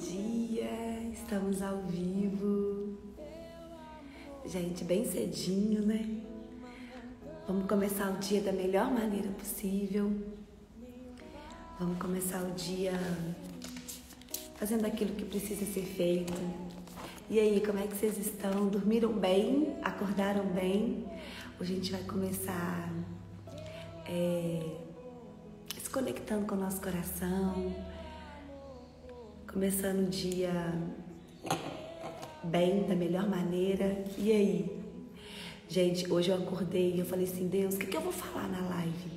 dia! Estamos ao vivo. Gente, bem cedinho, né? Vamos começar o dia da melhor maneira possível. Vamos começar o dia fazendo aquilo que precisa ser feito. E aí, como é que vocês estão? Dormiram bem? Acordaram bem? Hoje a gente vai começar se conectando com o nosso coração, começando o dia bem, da melhor maneira. E aí? Gente, hoje eu acordei e eu falei assim, Deus, o que eu vou falar na live?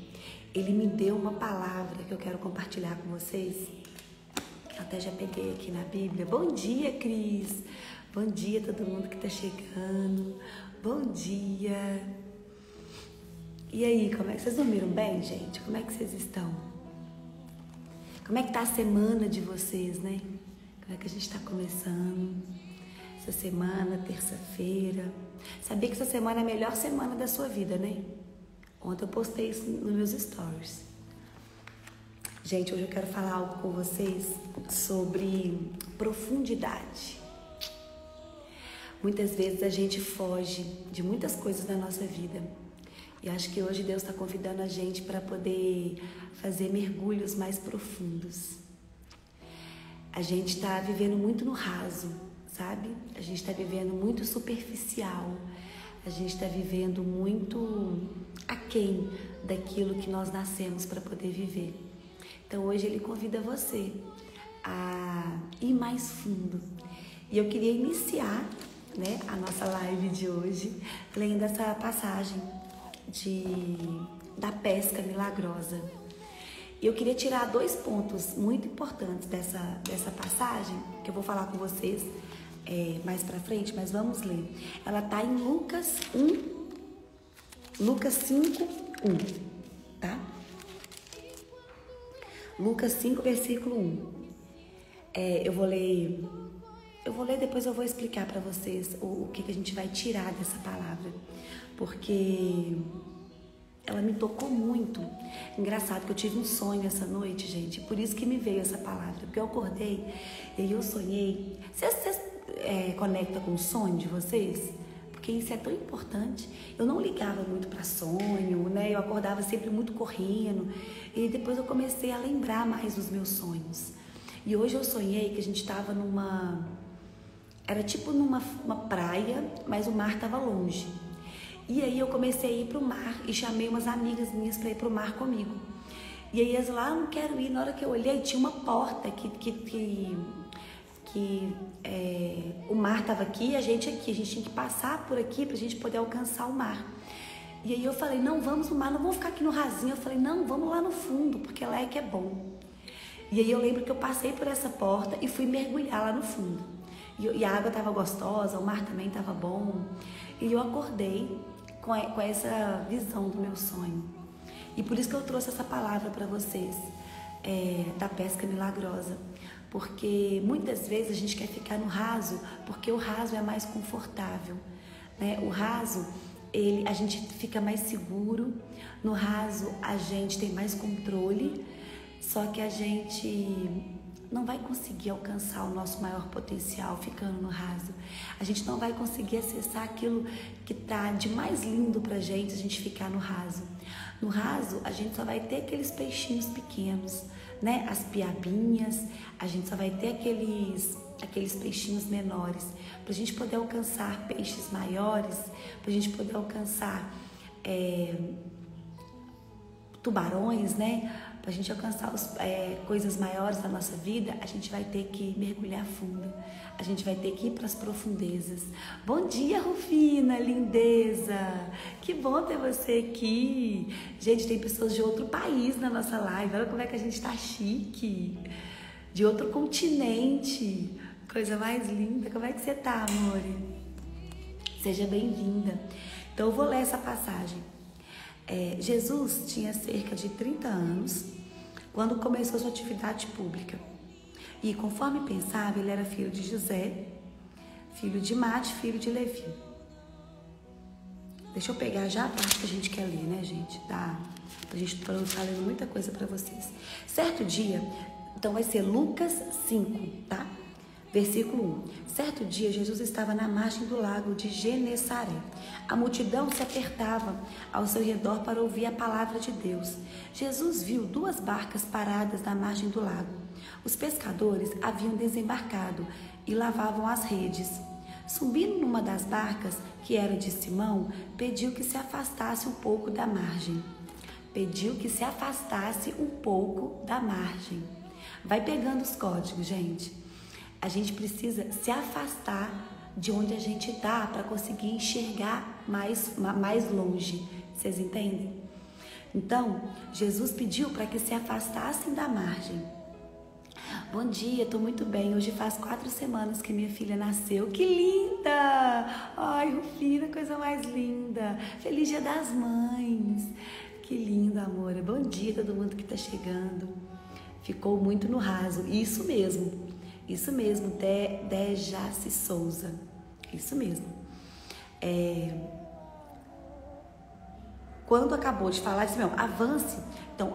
Ele me deu uma palavra que eu quero compartilhar com vocês. Eu até já peguei aqui na Bíblia. Bom dia, Cris. Bom dia a todo mundo que tá chegando. Bom dia. E aí, como é que vocês dormiram bem, gente? Como é que vocês estão? Como é que tá a semana de vocês, né? Como é que a gente tá começando essa semana, terça-feira? Sabia que essa semana é a melhor semana da sua vida, né? Ontem eu postei isso nos meus stories. Gente, hoje eu quero falar algo com vocês sobre profundidade. Muitas vezes a gente foge de muitas coisas da nossa vida. E acho que hoje Deus está convidando a gente para poder fazer mergulhos mais profundos. A gente está vivendo muito no raso, sabe? A gente está vivendo muito superficial. A gente está vivendo muito aquém daquilo que nós nascemos para poder viver. Então hoje Ele convida você a ir mais fundo. E eu queria iniciar, né, a nossa live de hoje lendo essa passagem da pesca milagrosa. E eu queria tirar 2 pontos muito importantes dessa passagem, que eu vou falar com vocês mais pra frente, mas vamos ler. Ela tá em Lucas 5, 1, tá? Lucas 5, versículo 1. Eu vou ler, depois eu vou explicar pra vocês o que a gente vai tirar dessa palavra, porque ela me tocou muito. Engraçado que eu tive um sonho essa noite, gente, por isso que me veio essa palavra, porque eu acordei e eu sonhei. Vocês conectam com o sonho de vocês? Porque isso é tão importante. Eu não ligava muito para sonho, né? Eu acordava sempre muito correndo e depois eu comecei a lembrar mais dos meus sonhos. E hoje eu sonhei que a gente estava era tipo numa praia, mas o mar estava longe. E aí eu comecei a ir pro mar e chamei umas amigas minhas para ir pro mar comigo. E aí elas lá, não quero ir. Na hora que eu olhei, tinha uma porta que o mar estava aqui e a gente aqui. A gente tinha que passar por aqui pra gente poder alcançar o mar. E aí eu falei, não, vamos no mar, não vamos ficar aqui no rasinho. Eu falei, não, vamos lá no fundo, porque lá é que é bom. E aí eu lembro que eu passei por essa porta e fui mergulhar lá no fundo. E a água estava gostosa, o mar também estava bom. E eu acordei com essa visão do meu sonho. E por isso que eu trouxe essa palavra para vocês, da pesca milagrosa. Porque muitas vezes a gente quer ficar no raso, porque o raso é mais confortável, né? O raso, a gente fica mais seguro. No raso, a gente tem mais controle. Só que a gente não vai conseguir alcançar o nosso maior potencial ficando no raso. A gente não vai conseguir acessar aquilo que tá de mais lindo pra gente, a gente ficar no raso. No raso, a gente só vai ter aqueles peixinhos pequenos, né? As piabinhas, a gente só vai ter aqueles peixinhos menores. Pra gente poder alcançar peixes maiores, pra gente poder alcançar tubarões, né? Para a gente alcançar coisas maiores da nossa vida, a gente vai ter que mergulhar fundo. A gente vai ter que ir para as profundezas. Bom dia, Rufina, lindeza! Que bom ter você aqui. Gente, tem pessoas de outro país na nossa live. Olha como é que a gente tá chique. De outro continente. Coisa mais linda. Como é que você tá, amor? Seja bem-vinda. Então, eu vou ler essa passagem. Jesus tinha cerca de 30 anos quando começou sua atividade pública. E conforme pensava, ele era filho de José, filho de Mate, filho de Levi. Deixa eu pegar já a parte que a gente quer ler, né, gente? Tá? A gente tá lendo muita coisa para vocês. Certo dia, então vai ser Lucas 5, tá? Versículo 1. Certo dia, Jesus estava na margem do lago de Genesaré. A multidão se apertava ao seu redor para ouvir a palavra de Deus. Jesus viu 2 barcas paradas na margem do lago. Os pescadores haviam desembarcado e lavavam as redes. Subindo numa das barcas, que era de Simão, pediu que se afastasse um pouco da margem. Pediu que se afastasse um pouco da margem. Vai pegando os códigos, gente. A gente precisa se afastar de onde a gente está para conseguir enxergar mais longe. Vocês entendem? Então, Jesus pediu para que se afastassem da margem. Bom dia, estou muito bem. Hoje faz 4 semanas que minha filha nasceu. Que linda! Ai, Rufina, coisa mais linda. Feliz Dia das Mães. Que lindo, amor. Bom dia a todo mundo que está chegando. Ficou muito no raso. Isso mesmo, Dejaci Souza. Isso mesmo. Quando acabou de falar, disse, avance. Então,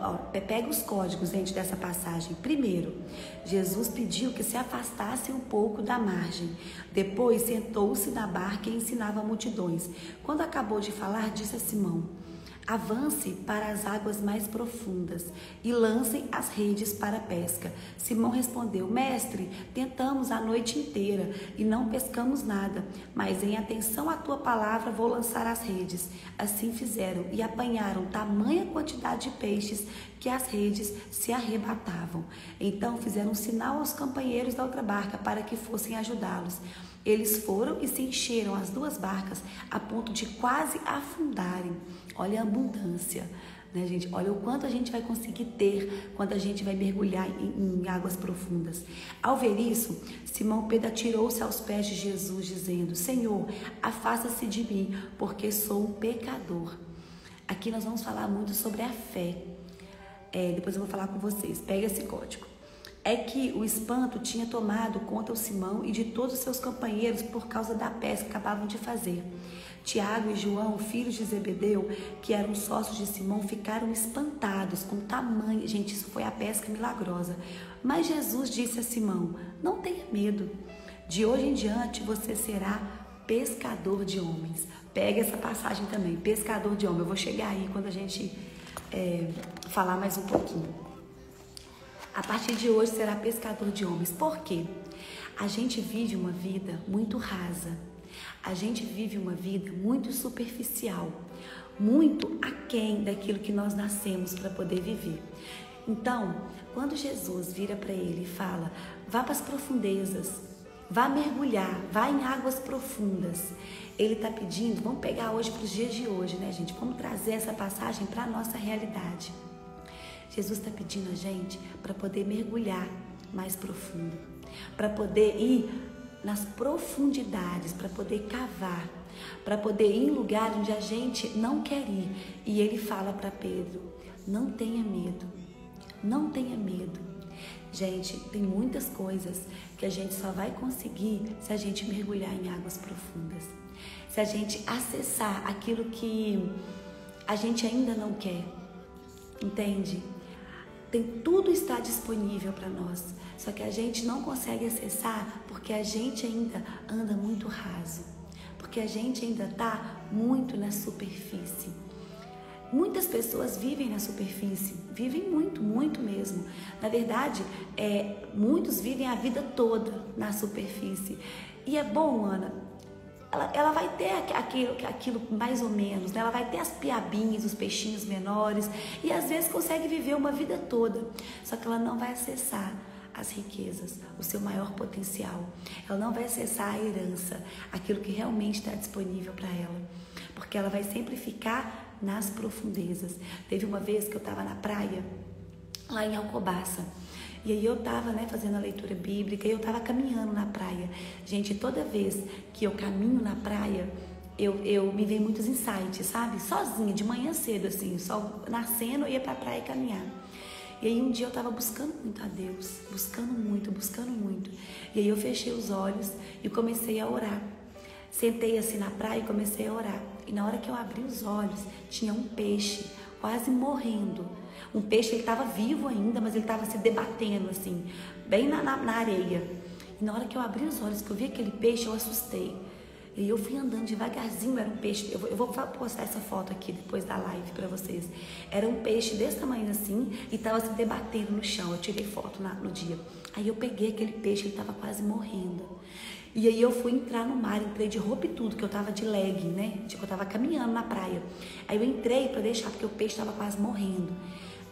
pega os códigos dentro dessa passagem. Primeiro, Jesus pediu que se afastasse um pouco da margem. Depois, sentou-se na barca e ensinava multidões. Quando acabou de falar, disse a Simão, avance para as águas mais profundas e lancem as redes para a pesca. Simão respondeu, mestre, tentamos a noite inteira e não pescamos nada, mas em atenção à tua palavra vou lançar as redes. Assim fizeram e apanharam tamanha quantidade de peixes que as redes se arrebatavam. Então fizeram um sinal aos companheiros da outra barca para que fossem ajudá-los. Eles foram e se encheram as 2 barcas a ponto de quase afundarem. Olha a abundância, né, gente? Olha o quanto a gente vai conseguir ter quando a gente vai mergulhar em águas profundas. Ao ver isso, Simão Pedro atirou-se aos pés de Jesus, dizendo, Senhor, afasta-se de mim, porque sou um pecador. Aqui nós vamos falar muito sobre a fé. Depois eu vou falar com vocês. Pega esse código. É que o espanto tinha tomado conta de Simão e de todos os seus companheiros por causa da pesca que acabavam de fazer. Tiago e João, filhos de Zebedeu, que eram sócios de Simão, ficaram espantados com o tamanho. Gente, isso foi a pesca milagrosa. Mas Jesus disse a Simão, não tenha medo. De hoje em diante você será pescador de homens. Pega essa passagem também, pescador de homens. Eu vou chegar aí quando a gente falar mais um pouquinho. A partir de hoje será pescador de homens. Por quê? A gente vive uma vida muito rasa. A gente vive uma vida muito superficial, muito aquém daquilo que nós nascemos para poder viver. Então, quando Jesus vira para ele e fala, vá para as profundezas, vá mergulhar, vá em águas profundas, ele está pedindo, vamos pegar hoje para os dias de hoje, né, gente? Vamos trazer essa passagem para a nossa realidade. Jesus está pedindo a gente para poder mergulhar mais profundo, para poder ir nas profundidades, para poder cavar, para poder ir em lugar onde a gente não quer ir. E ele fala para Pedro, não tenha medo, não tenha medo. Gente, tem muitas coisas que a gente só vai conseguir se a gente mergulhar em águas profundas, se a gente acessar aquilo que a gente ainda não quer, entende? Tudo está disponível para nós, só que a gente não consegue acessar porque a gente ainda anda muito raso, porque a gente ainda está muito na superfície. Muitas pessoas vivem na superfície, vivem muito, muito mesmo. Na verdade, muitos vivem a vida toda na superfície. E é bom, Ana, ela vai ter aquilo mais ou menos, né? Ela vai ter as piabinhas, os peixinhos menores e às vezes consegue viver uma vida toda, só que ela não vai acessar as riquezas, o seu maior potencial. Ela não vai acessar a herança, aquilo que realmente está disponível para ela, porque ela vai sempre ficar nas profundezas. Teve uma vez que eu estava na praia, lá em Alcobaça, e aí eu estava, fazendo a leitura bíblica e eu estava caminhando na praia. Gente, toda vez que eu caminho na praia, eu me vem muitos insights, sabe? Sozinha, de manhã cedo, assim, só nascendo, eu ia pra praia caminhar. E aí um dia eu estava buscando muito a Deus, buscando muito. E aí eu fechei os olhos e comecei a orar. Sentei assim na praia e comecei a orar. E na hora que eu abri os olhos, tinha um peixe quase morrendo. Um peixe, ele estava vivo ainda, mas ele estava se debatendo assim, bem na areia. E na hora que eu abri os olhos, que eu vi aquele peixe, eu assustei. E eu fui andando devagarzinho, era um peixe, eu vou postar essa foto aqui depois da live pra vocês. Era um peixe desse tamanho assim e tava se debatendo no chão, eu tirei foto no dia. Aí eu peguei aquele peixe, ele tava quase morrendo. E aí eu fui entrar no mar, entrei de roupa e tudo, que eu tava de legging, né? Tipo, eu tava caminhando na praia. Aí eu entrei pra deixar, porque o peixe tava quase morrendo.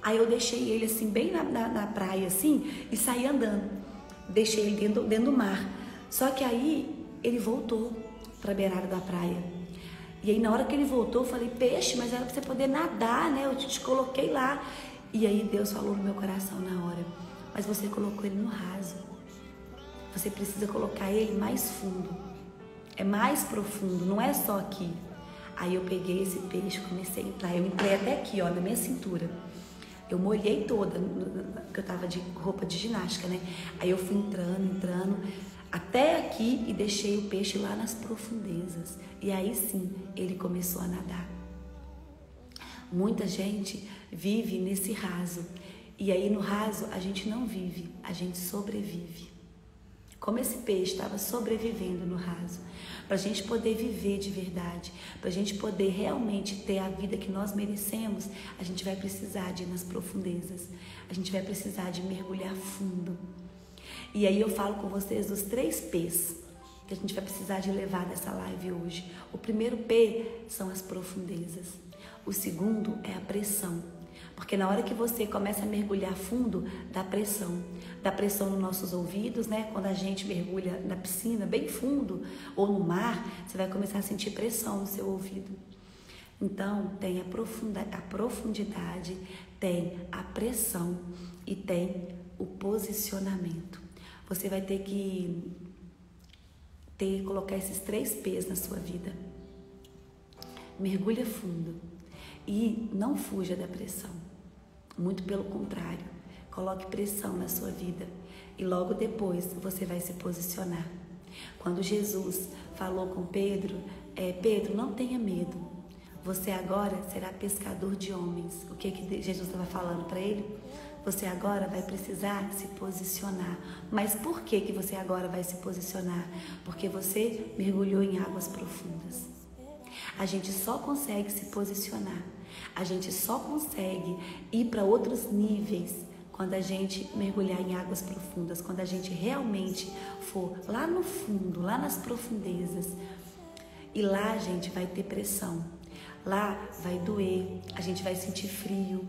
Aí eu deixei ele assim, bem na praia assim, e saí andando. Deixei ele dentro do mar. Só que aí ele voltou pra beirada da praia. E aí na hora que ele voltou, eu falei, peixe, mas era pra você poder nadar, né? Eu te coloquei lá. E aí Deus falou no meu coração na hora, mas você colocou ele no raso. Você precisa colocar ele mais fundo. É mais profundo, não é só aqui. Aí eu peguei esse peixe, comecei a entrar. Eu entrei até aqui, ó, na minha cintura. Eu molhei toda, porque eu tava de roupa de ginástica, né? Aí eu fui entrando, até aqui e deixei o peixe lá nas profundezas. E aí sim, ele começou a nadar. Muita gente vive nesse raso. E aí no raso a gente não vive, a gente sobrevive. Como esse peixe estava sobrevivendo no raso. Para a gente poder viver de verdade, para a gente poder realmente ter a vida que nós merecemos, a gente vai precisar de ir nas profundezas. A gente vai precisar de mergulhar fundo. E aí eu falo com vocês dos 3 P's que a gente vai precisar de levar nessa live hoje. O primeiro P são as profundezas. O segundo é a pressão. Porque na hora que você começa a mergulhar fundo, dá pressão nos nossos ouvidos, né? Quando a gente mergulha na piscina bem fundo ou no mar, você vai começar a sentir pressão no seu ouvido. Então, tem a profundidade, tem a pressão e tem o posicionamento. Você vai ter que colocar esses 3 P's na sua vida. Mergulha fundo e não fuja da pressão. Muito pelo contrário, coloque pressão na sua vida e logo depois você vai se posicionar. Quando Jesus falou com Pedro, Pedro, não tenha medo, você agora será pescador de homens. O que Jesus estava falando para ele? Você agora vai precisar se posicionar. Mas por que você agora vai se posicionar? Porque você mergulhou em águas profundas. A gente só consegue se posicionar. A gente só consegue ir para outros níveis quando a gente mergulhar em águas profundas, quando a gente realmente for lá no fundo, lá nas profundezas. E lá a gente vai ter pressão, lá vai doer, a gente vai sentir frio.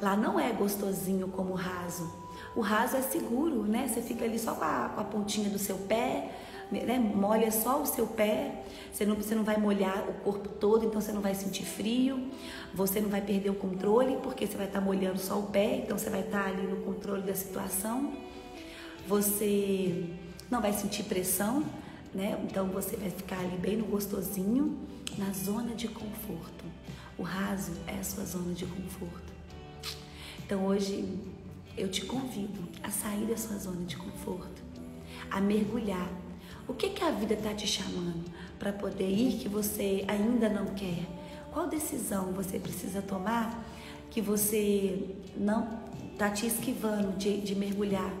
Lá não é gostosinho como o raso. O raso é seguro, né? Você fica ali só com a pontinha do seu pé, né? Molha só o seu pé, você não vai molhar o corpo todo, então você não vai sentir frio, você não vai perder o controle, porque você vai estar molhando só o pé, então você vai estar ali no controle da situação, você não vai sentir pressão, né? Então você vai ficar ali bem no gostosinho, na zona de conforto. O raso é a sua zona de conforto. Então hoje eu te convido a sair da sua zona de conforto, a mergulhar. O que a vida está te chamando para poder ir que você ainda não quer? Qual decisão você precisa tomar que você não está te esquivando de mergulhar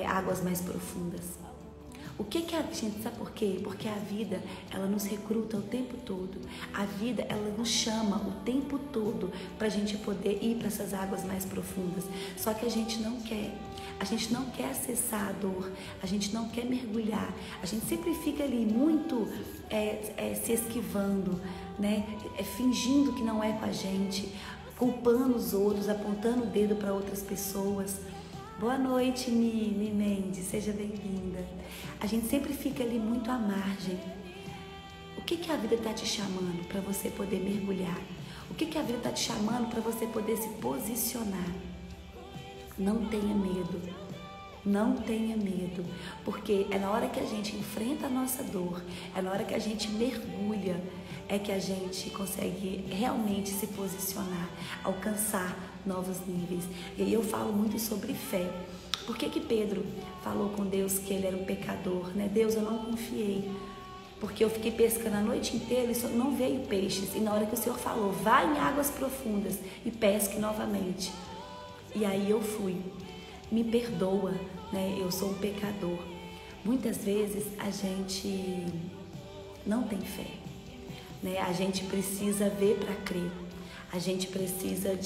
águas mais profundas? O que a gente sabe por quê? Porque a vida, ela nos recruta o tempo todo. A vida, ela nos chama o tempo todo para a gente poder ir para essas águas mais profundas. Só que a gente não quer. A gente não quer acessar a dor. A gente não quer mergulhar. A gente sempre fica ali muito se esquivando, né? Fingindo que não é com a gente, culpando os outros, apontando o dedo para outras pessoas. Boa noite, Mi Mendes, seja bem-vinda. A gente sempre fica ali muito à margem. O que a vida está te chamando para você poder mergulhar? O que a vida está te chamando para você poder se posicionar? Não tenha medo. Não tenha medo, porque é na hora que a gente enfrenta a nossa dor, é na hora que a gente mergulha, é que a gente consegue realmente se posicionar, alcançar novos níveis. E aí eu falo muito sobre fé. Por que Pedro falou com Deus que ele era um pecador, né? Deus, eu não confiei, porque eu fiquei pescando a noite inteira e só não veio peixes. E na hora que o Senhor falou, vá em águas profundas e pesque novamente. E aí eu fui. Me perdoa, né? Eu sou um pecador. Muitas vezes a gente não tem fé, né? A gente precisa ver para crer. A gente precisa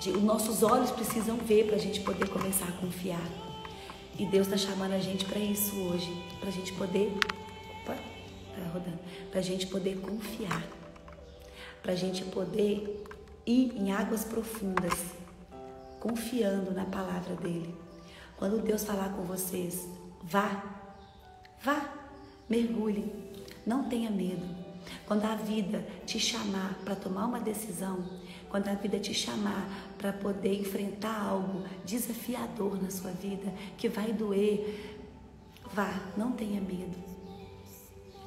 os nossos olhos precisam ver para a gente poder começar a confiar. E Deus está chamando a gente para isso hoje, para a gente poder, para a gente poder confiar, para a gente poder ir em águas profundas, confiando na palavra dele. Quando Deus falar com vocês, vá, mergulhe, não tenha medo. Quando a vida te chamar para tomar uma decisão, quando a vida te chamar para poder enfrentar algo desafiador na sua vida, que vai doer, vá, não tenha medo.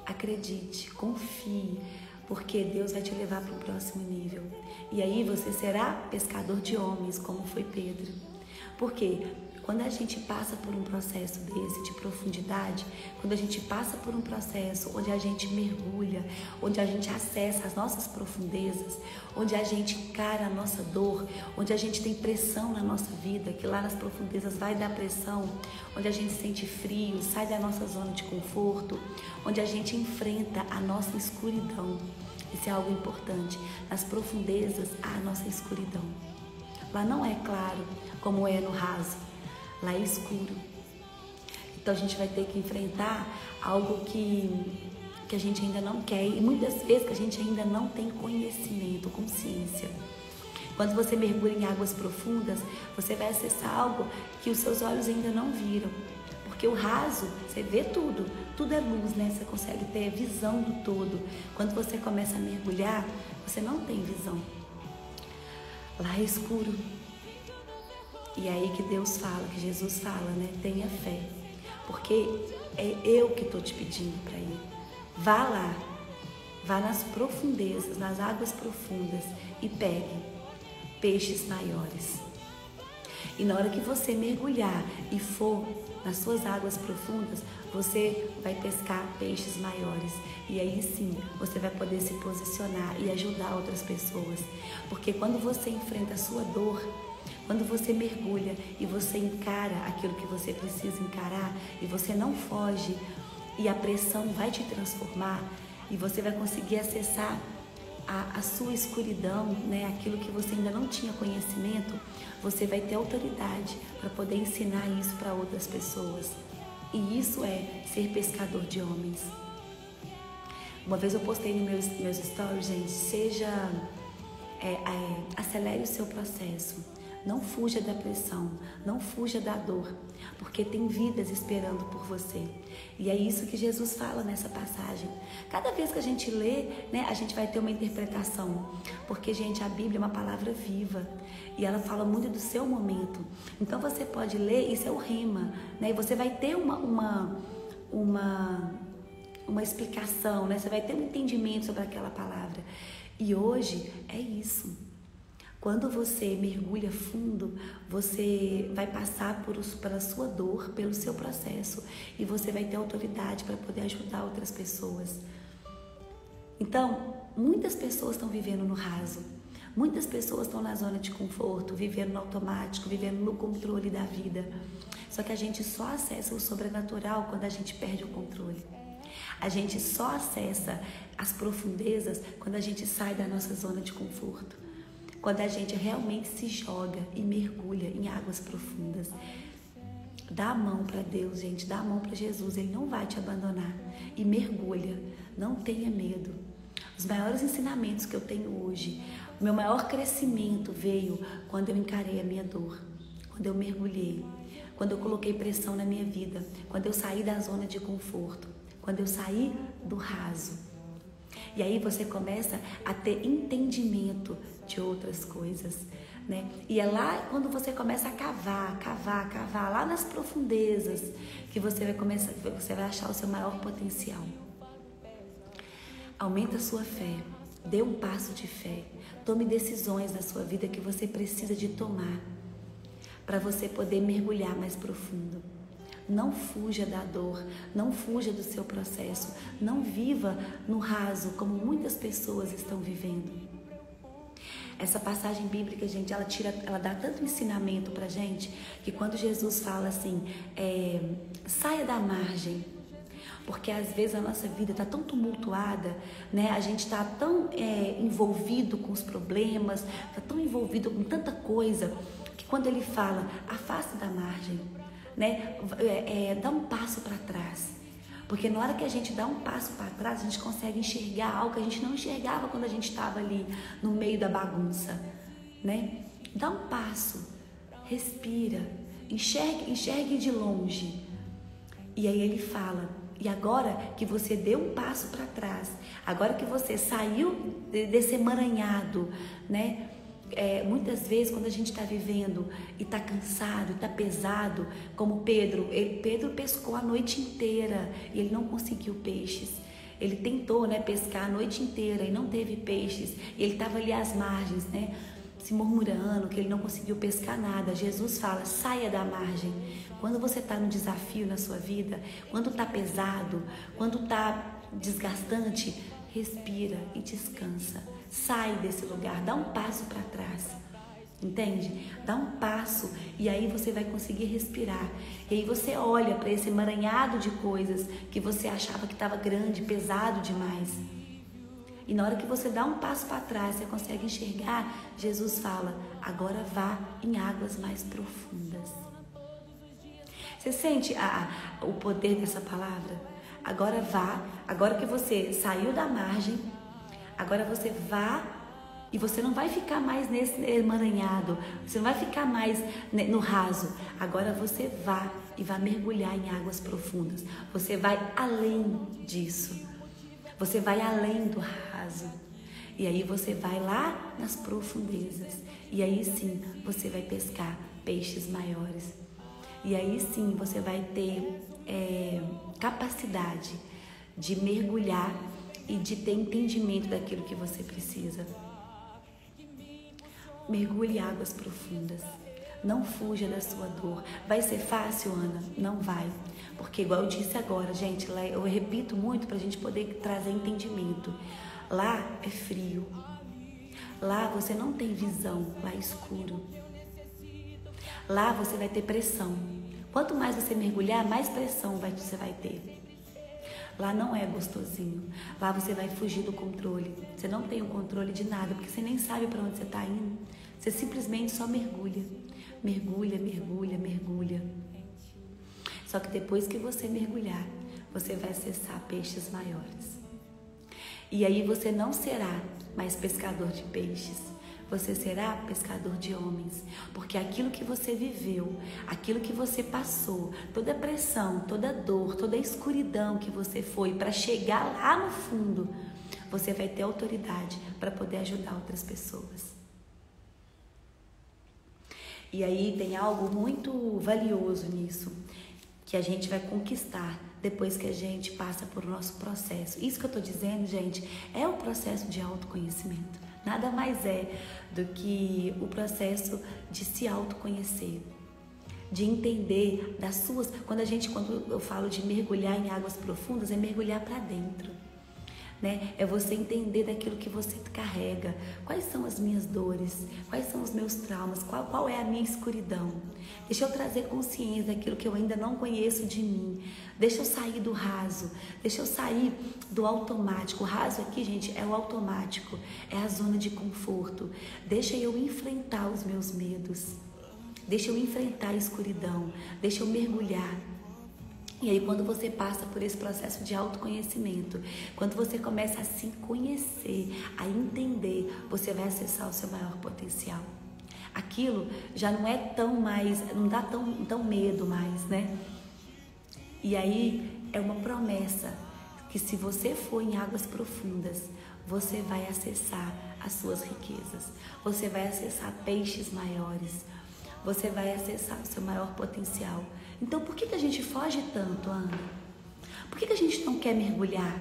Acredite, confie, porque Deus vai te levar para um próximo nível. E aí você será pescador de homens, como foi Pedro. Por quê? Quando a gente passa por um processo desse de profundidade, quando a gente passa por um processo onde a gente mergulha, onde a gente acessa as nossas profundezas, onde a gente encara a nossa dor, onde a gente tem pressão na nossa vida, que lá nas profundezas vai dar pressão, onde a gente sente frio, sai da nossa zona de conforto, onde a gente enfrenta a nossa escuridão. Isso é algo importante. Nas profundezas há a nossa escuridão. Lá não é claro como é no raso. Lá é escuro. Então a gente vai ter que enfrentar algo que a gente ainda não quer e muitas vezes que a gente ainda não tem conhecimento, consciência. Quando você mergulha em águas profundas, você vai acessar algo que os seus olhos ainda não viram. Porque o raso, você vê tudo é luz, né? Você consegue ter visão do todo. Quando você começa a mergulhar, você não tem visão. Lá é escuro. E é aí que Deus fala, que Jesus fala, né? Tenha fé, porque é eu que estou te pedindo para ir. Vá lá, vá nas profundezas, nas águas profundas e pegue peixes maiores. E na hora que você mergulhar e for nas suas águas profundas, você vai pescar peixes maiores. E aí sim, você vai poder se posicionar e ajudar outras pessoas. Porque quando você enfrenta a sua dor, quando você mergulha e você encara aquilo que você precisa encarar e você não foge e a pressão vai te transformar e você vai conseguir acessar a sua escuridão, né? Aquilo que você ainda não tinha conhecimento, você vai ter autoridade para poder ensinar isso para outras pessoas. E isso é ser pescador de homens. Uma vez eu postei nos meus stories, gente, acelere o seu processo. Não fuja da pressão, não fuja da dor, porque tem vidas esperando por você. E é isso que Jesus fala nessa passagem. Cada vez que a gente lê, né, a gente vai ter uma interpretação, porque, gente, a Bíblia é uma palavra viva e ela fala muito do seu momento. Então você pode ler, isso é o rema, né? E você vai ter uma explicação, né? Você vai ter um entendimento sobre aquela palavra. E hoje é isso. Quando você mergulha fundo, você vai passar pela sua dor, pelo seu processo e você vai ter autoridade para poder ajudar outras pessoas. Então, muitas pessoas estão vivendo no raso, muitas pessoas estão na zona de conforto, vivendo no automático, vivendo no controle da vida. Só que a gente só acessa o sobrenatural quando a gente perde o controle. A gente só acessa as profundezas quando a gente sai da nossa zona de conforto. Quando a gente realmente se joga e mergulha em águas profundas. Dá a mão para Deus, gente, dá a mão para Jesus, Ele não vai te abandonar. E mergulha, não tenha medo. Os maiores ensinamentos que eu tenho hoje, o meu maior crescimento veio quando eu encarei a minha dor, quando eu mergulhei, quando eu coloquei pressão na minha vida, quando eu saí da zona de conforto, quando eu saí do raso. E aí você começa a ter entendimento de outras coisas, né? E é lá quando você começa a cavar lá nas profundezas que você vai achar o seu maior potencial. Aumenta a sua fé, dê um passo de fé, tome decisões na sua vida que você precisa de tomar para você poder mergulhar mais profundo. Não fuja da dor, não fuja do seu processo, não viva no raso como muitas pessoas estão vivendo. Essa passagem bíblica, gente, ela dá tanto ensinamento pra gente, que quando Jesus fala assim, saia da margem, porque às vezes a nossa vida está tão tumultuada, né? A gente está tão envolvido com os problemas, está tão envolvido com tanta coisa, que quando ele fala, afaste da margem, né? Dá um passo para trás. Porque na hora que a gente dá um passo para trás, a gente consegue enxergar algo que a gente não enxergava quando a gente estava ali no meio da bagunça, né? Dá um passo, respira, enxergue de longe. E aí ele fala, e agora que você deu um passo para trás, agora que você saiu desse emaranhado, né? Muitas vezes quando a gente está vivendo e está cansado, está pesado, como Pedro pescou a noite inteira e ele não conseguiu peixes. Ele tentou, né, pescar a noite inteira e não teve peixes. E ele estava ali às margens, né, se murmurando que ele não conseguiu pescar nada. Jesus fala, saia da margem. Quando você está no desafio na sua vida, quando está pesado, quando está desgastante, respira e descansa. Sai desse lugar, dá um passo para trás, entende? Dá um passo e aí você vai conseguir respirar. E aí você olha para esse emaranhado de coisas que você achava que estava grande, pesado demais. E na hora que você dá um passo para trás, você consegue enxergar, Jesus fala, agora vá em águas mais profundas. Você sente o poder dessa palavra? Agora vá, agora que você saiu da margem, agora você vá e você não vai ficar mais nesse emaranhado, você não vai ficar mais no raso. Agora você vá e vai mergulhar em águas profundas. Você vai além disso. Você vai além do raso. E aí você vai lá nas profundezas. E aí sim você vai pescar peixes maiores. E aí sim você vai ter capacidade de mergulhar e de ter entendimento daquilo que você precisa. Mergulhe em águas profundas. Não fuja da sua dor. Vai ser fácil, Ana? Não vai. Porque igual eu disse agora, gente, lá eu repito muito para a gente poder trazer entendimento. Lá é frio. Lá você não tem visão, lá é escuro. Lá você vai ter pressão. Quanto mais você mergulhar, mais pressão você vai ter. Lá não é gostosinho. Lá você vai fugir do controle. Você não tem o controle de nada, porque você nem sabe para onde você está indo. Você simplesmente só mergulha. Mergulha, mergulha, mergulha. Só que depois que você mergulhar, você vai acessar peixes maiores. E aí você não será mais pescador de peixes. Você será pescador de homens, porque aquilo que você viveu, aquilo que você passou, toda a pressão, toda a dor, toda a escuridão que você foi para chegar lá no fundo, você vai ter autoridade para poder ajudar outras pessoas. E aí tem algo muito valioso nisso, que a gente vai conquistar depois que a gente passa por nosso processo. Isso que eu estou dizendo, gente, é o processo de autoconhecimento. Nada mais é do que o processo de se autoconhecer, de entender das suas... Quando eu falo de mergulhar em águas profundas, é mergulhar para dentro, né? É você entender daquilo que você carrega. Quais são as minhas dores? Quais são os meus traumas? Qual é a minha escuridão? Deixa eu trazer consciência daquilo que eu ainda não conheço de mim. Deixa eu sair do raso. Deixa eu sair do automático. O raso aqui, gente, é o automático. É a zona de conforto. Deixa eu enfrentar os meus medos. Deixa eu enfrentar a escuridão. Deixa eu mergulhar. E aí quando você passa por esse processo de autoconhecimento, quando você começa a se conhecer, a entender, você vai acessar o seu maior potencial. Aquilo já não é tão mais, não dá tão medo mais, né? E aí é uma promessa que se você for em águas profundas, você vai acessar as suas riquezas, você vai acessar peixes maiores, você vai acessar o seu maior potencial. Então, por que a gente foge tanto, Ana? Por que a gente não quer mergulhar?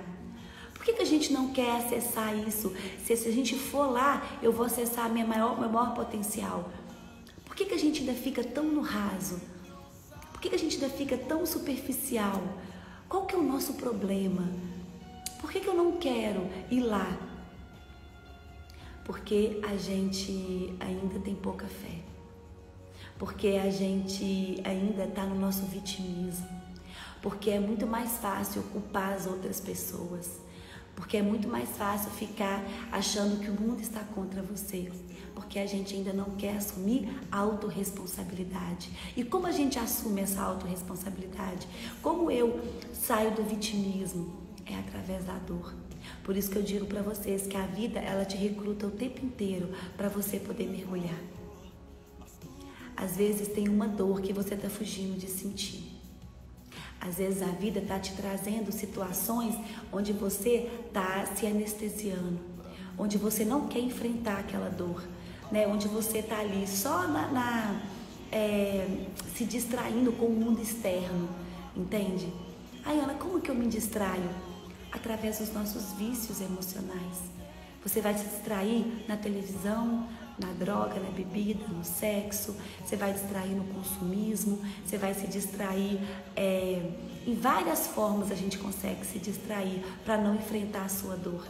Por que a gente não quer acessar isso? Se a gente for lá, eu vou acessar meu maior potencial. Por que a gente ainda fica tão no raso? Por que a gente ainda fica tão superficial? Qual que é o nosso problema? Por que eu não quero ir lá? Porque a gente ainda tem pouca fé. Porque a gente ainda está no nosso vitimismo. Porque é muito mais fácil culpar as outras pessoas. Porque é muito mais fácil ficar achando que o mundo está contra você. Porque a gente ainda não quer assumir a autorresponsabilidade. E como a gente assume essa autorresponsabilidade? Como eu saio do vitimismo? É através da dor. Por isso que eu digo para vocês que a vida, ela te recruta o tempo inteiro para você poder mergulhar. Às vezes tem uma dor que você está fugindo de sentir. Às vezes a vida está te trazendo situações onde você está se anestesiando, onde você não quer enfrentar aquela dor, né? Onde você está ali só se distraindo com o mundo externo, entende? Ai, Ana, como que eu me distraio? Através dos nossos vícios emocionais. Você vai se distrair na televisão, na droga, na bebida, no sexo, você vai distrair no consumismo, você vai se distrair em várias formas. A gente consegue se distrair para não enfrentar a sua dor,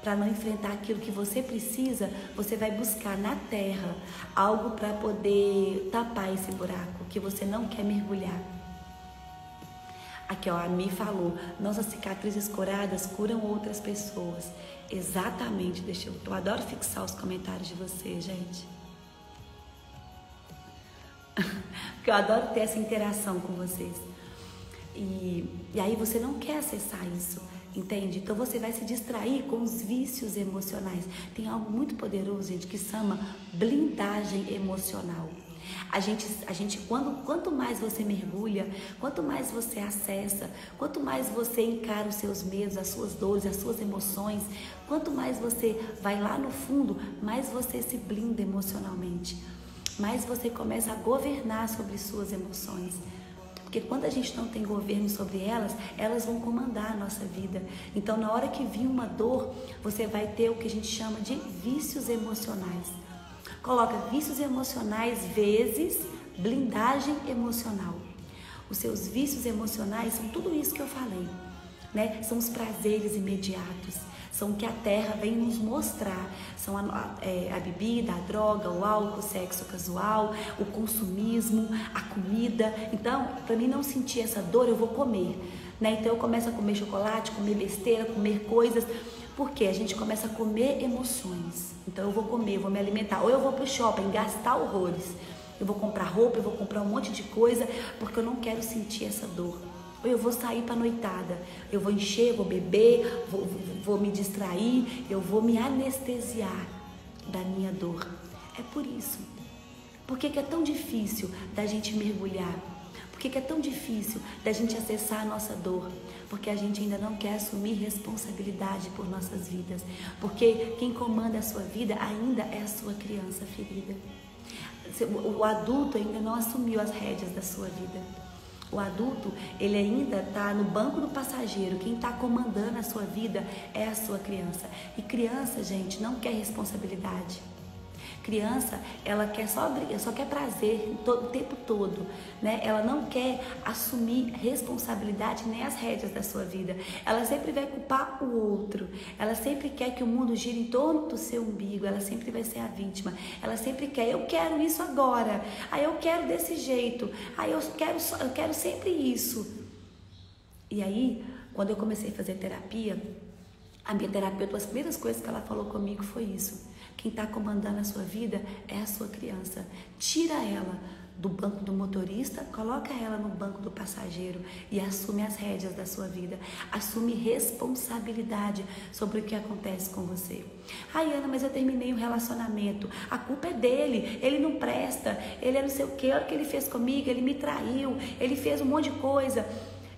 para não enfrentar aquilo que você precisa. Você vai buscar na terra algo para poder tapar esse buraco que você não quer mergulhar. Aqui, ó, a Mi falou, nossas cicatrizes curadas curam outras pessoas. Exatamente, eu adoro fixar os comentários de vocês, gente. Porque eu adoro ter essa interação com vocês. E aí você não quer acessar isso, entende? Então você vai se distrair com os vícios emocionais. Tem algo muito poderoso, gente, que se chama blindagem emocional. A gente quanto mais você mergulha, quanto mais você acessa, quanto mais você encara os seus medos, as suas dores, as suas emoções, quanto mais você vai lá no fundo, mais você se blinda emocionalmente, mais você começa a governar sobre suas emoções. Porque quando a gente não tem governo sobre elas, elas vão comandar a nossa vida. Então, na hora que vir uma dor, você vai ter o que a gente chama de vícios emocionais. Coloca vícios emocionais vezes blindagem emocional. Os seus vícios emocionais são tudo isso que eu falei, né? São os prazeres imediatos, são o que a terra vem nos mostrar. São a bebida, a droga, o álcool, o sexo casual, o consumismo, a comida. Então, para mim não sentir essa dor, eu vou comer, né? Então eu começo a comer chocolate, comer besteira, comer coisas. Porque a gente começa a comer emoções. Então eu vou comer, eu vou me alimentar. Ou eu vou pro shopping gastar horrores. Eu vou comprar roupa, eu vou comprar um monte de coisa porque eu não quero sentir essa dor. Ou eu vou sair pra noitada. Eu vou encher, vou beber, vou me distrair, eu vou me anestesiar da minha dor. É por isso. Por que é tão difícil da gente mergulhar? Por que é tão difícil da gente acessar a nossa dor? Porque a gente ainda não quer assumir responsabilidade por nossas vidas. Porque quem comanda a sua vida ainda é a sua criança ferida. O adulto ainda não assumiu as rédeas da sua vida. O adulto, ele ainda está no banco do passageiro. Quem está comandando a sua vida é a sua criança. E criança, gente, não quer responsabilidade. Criança, ela só quer prazer o tempo todo, né? Ela não quer assumir responsabilidade nem as rédeas da sua vida. Ela sempre vai culpar o outro. Ela sempre quer que o mundo gire em torno do seu umbigo. Ela sempre vai ser a vítima. Ela sempre quer, eu quero isso agora. Aí eu quero desse jeito. Aí eu quero sempre isso. E aí, quando eu comecei a fazer terapia, a minha terapeuta, as primeiras coisas que ela falou comigo foi isso. Quem está comandando a sua vida é a sua criança. Tira ela do banco do motorista, coloca ela no banco do passageiro e assume as rédeas da sua vida. Assume responsabilidade sobre o que acontece com você. Ai, Ana, mas eu terminei um relacionamento. A culpa é dele. Ele não presta. Ele é não sei o que. Olha o que ele fez comigo. Ele me traiu. Ele fez um monte de coisa.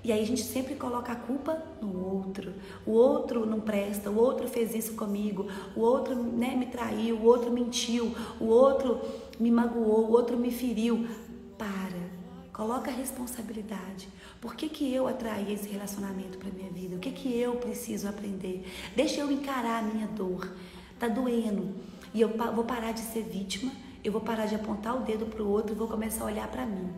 E aí a gente sempre coloca a culpa no outro. O outro não presta, o outro fez isso comigo, o outro, né, me traiu, o outro mentiu, o outro me magoou, o outro me feriu. Coloca a responsabilidade. Por que eu atraí esse relacionamento para minha vida? O que eu preciso aprender? Deixa eu encarar a minha dor. Tá doendo. E eu vou parar de ser vítima, eu vou parar de apontar o dedo para o outro e vou começar a olhar para mim.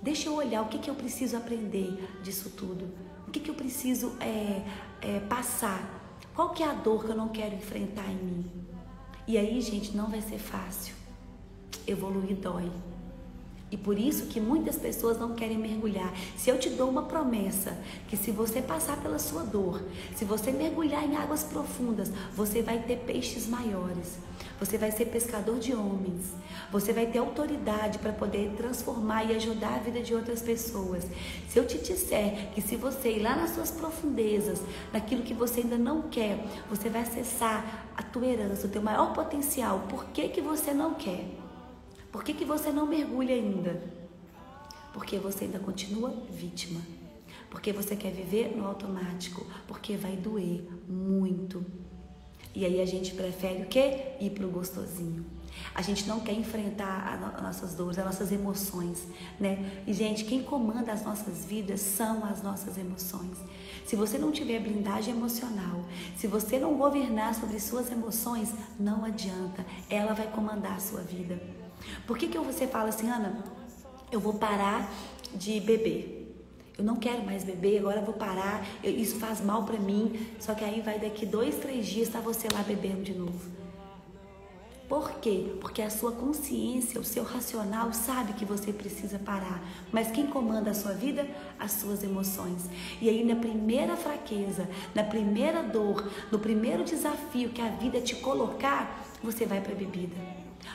Deixa eu olhar o que eu preciso aprender disso tudo. O que eu preciso passar Qual que é a dor que eu não quero enfrentar em mim? E aí, gente, não vai ser fácil. Evoluir dói. E por isso que muitas pessoas não querem mergulhar. Se eu te dou uma promessa, que se você passar pela sua dor, se você mergulhar em águas profundas, você vai ter peixes maiores. Você vai ser pescador de homens. Você vai ter autoridade para poder transformar e ajudar a vida de outras pessoas. Se eu te disser que se você ir lá nas suas profundezas, naquilo que você ainda não quer, você vai acessar a tua herança, o teu maior potencial. Por que que você não quer? Por que que você não mergulha ainda? Porque você ainda continua vítima. Porque você quer viver no automático. Porque vai doer muito. E aí a gente prefere o quê? Ir pro gostosinho. A gente não quer enfrentar as nossas dores, as nossas emoções, né? E, gente, quem comanda as nossas vidas são as nossas emoções. Se você não tiver blindagem emocional, se você não governar sobre suas emoções, não adianta. Ela vai comandar a sua vida. Por que você fala assim, Ana, eu vou parar de beber? Eu não quero mais beber, agora eu vou parar, isso faz mal pra mim. Só que aí vai daqui 2, 3 dias, tá você lá bebendo de novo. Por quê? Porque a sua consciência, o seu racional sabe que você precisa parar. Mas quem comanda a sua vida? As suas emoções. E aí na primeira fraqueza, na primeira dor, no primeiro desafio que a vida te colocar, você vai pra bebida.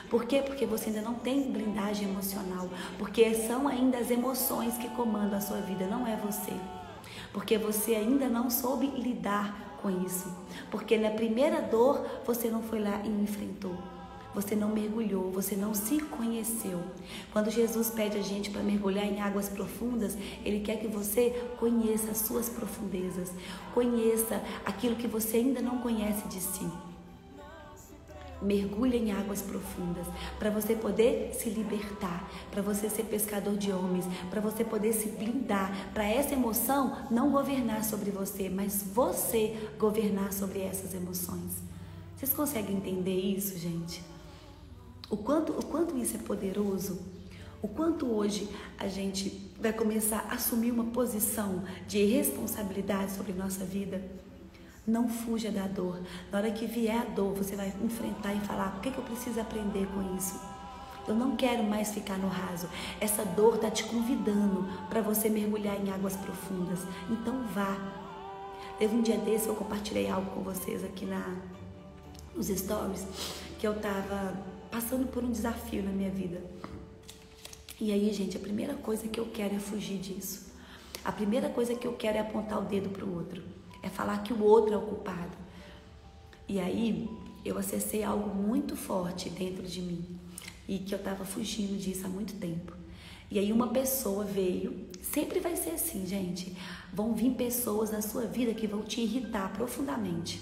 Por quê? Porque você ainda não tem blindagem emocional. Porque são ainda as emoções que comandam a sua vida, não é você. Porque você ainda não soube lidar com isso. Porque na primeira dor, você não foi lá e enfrentou. Você não mergulhou, você não se conheceu. Quando Jesus pede a gente para mergulhar em águas profundas, Ele quer que você conheça as suas profundezas. Conheça aquilo que você ainda não conhece de si. Mergulha em águas profundas para você poder se libertar, para você ser pescador de homens, para você poder se blindar, para essa emoção não governar sobre você, mas você governar sobre essas emoções. Vocês conseguem entender isso, gente? O quanto isso é poderoso? O quanto hoje a gente vai começar a assumir uma posição de responsabilidade sobre nossa vida? Não fuja da dor. Na hora que vier a dor, você vai enfrentar e falar, o que eu preciso aprender com isso? Eu não quero mais ficar no raso. Essa dor está te convidando para você mergulhar em águas profundas. Então vá. Teve um dia desse, eu compartilhei algo com vocês aqui nos stories, que eu estava passando por um desafio na minha vida. E aí, gente, a primeira coisa que eu quero é fugir disso. A primeira coisa que eu quero é apontar o dedo para o outro. É falar que o outro é o culpado. E aí, eu acessei algo muito forte dentro de mim. E que eu estava fugindo disso há muito tempo. E aí uma pessoa veio, sempre vai ser assim, gente. Vão vir pessoas na sua vida que vão te irritar profundamente.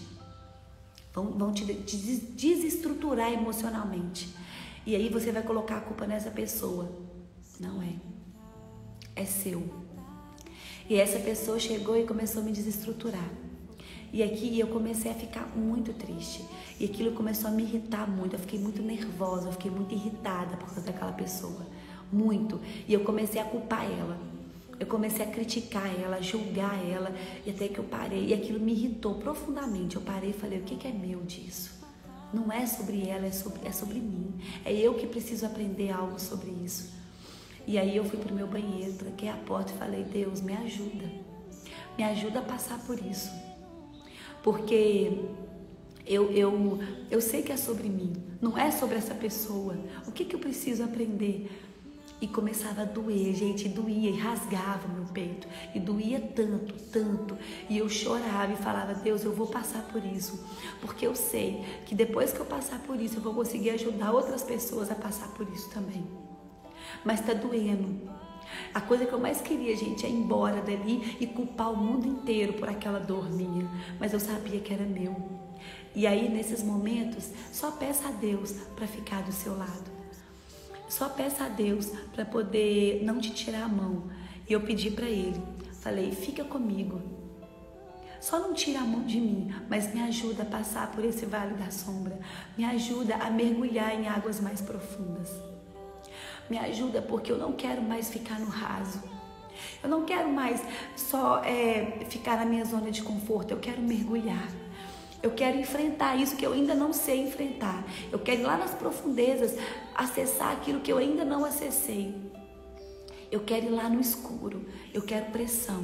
Vão te desestruturar emocionalmente. E aí você vai colocar a culpa nessa pessoa. Não é. É seu. E essa pessoa chegou e começou a me desestruturar. E aqui eu comecei a ficar muito triste. E aquilo começou a me irritar muito. Eu fiquei muito nervosa, eu fiquei muito irritada por causa daquela pessoa. Muito. E eu comecei a culpar ela. Eu comecei a criticar ela, a julgar ela. E até que eu parei. E aquilo me irritou profundamente. Eu parei e falei, o que é meu disso? Não é sobre ela, é sobre mim. É eu que preciso aprender algo sobre isso. E aí eu fui pro meu banheiro, tranquei a porta e falei, Deus, me ajuda. Me ajuda a passar por isso. Porque eu sei que é sobre mim, não é sobre essa pessoa. O que eu preciso aprender? E começava a doer, gente, doía e rasgava o meu peito. E doía tanto, tanto. E eu chorava e falava, Deus, eu vou passar por isso. Porque eu sei que depois que eu passar por isso, eu vou conseguir ajudar outras pessoas a passar por isso também. Mas tá doendo. A coisa que eu mais queria, gente, é ir embora dali e culpar o mundo inteiro por aquela dor minha. Mas eu sabia que era meu. E aí, nesses momentos, só peça a Deus para ficar do seu lado. Só peça a Deus para poder não te tirar a mão. E eu pedi para Ele, falei, fica comigo. Só não tira a mão de mim, mas me ajuda a passar por esse vale da sombra. Me ajuda a mergulhar em águas mais profundas. Me ajuda porque eu não quero mais ficar no raso. Eu não quero mais só ficar na minha zona de conforto. Eu quero mergulhar. Eu quero enfrentar isso que eu ainda não sei enfrentar. Eu quero ir lá nas profundezas, acessar aquilo que eu ainda não acessei. Eu quero ir lá no escuro. Eu quero pressão,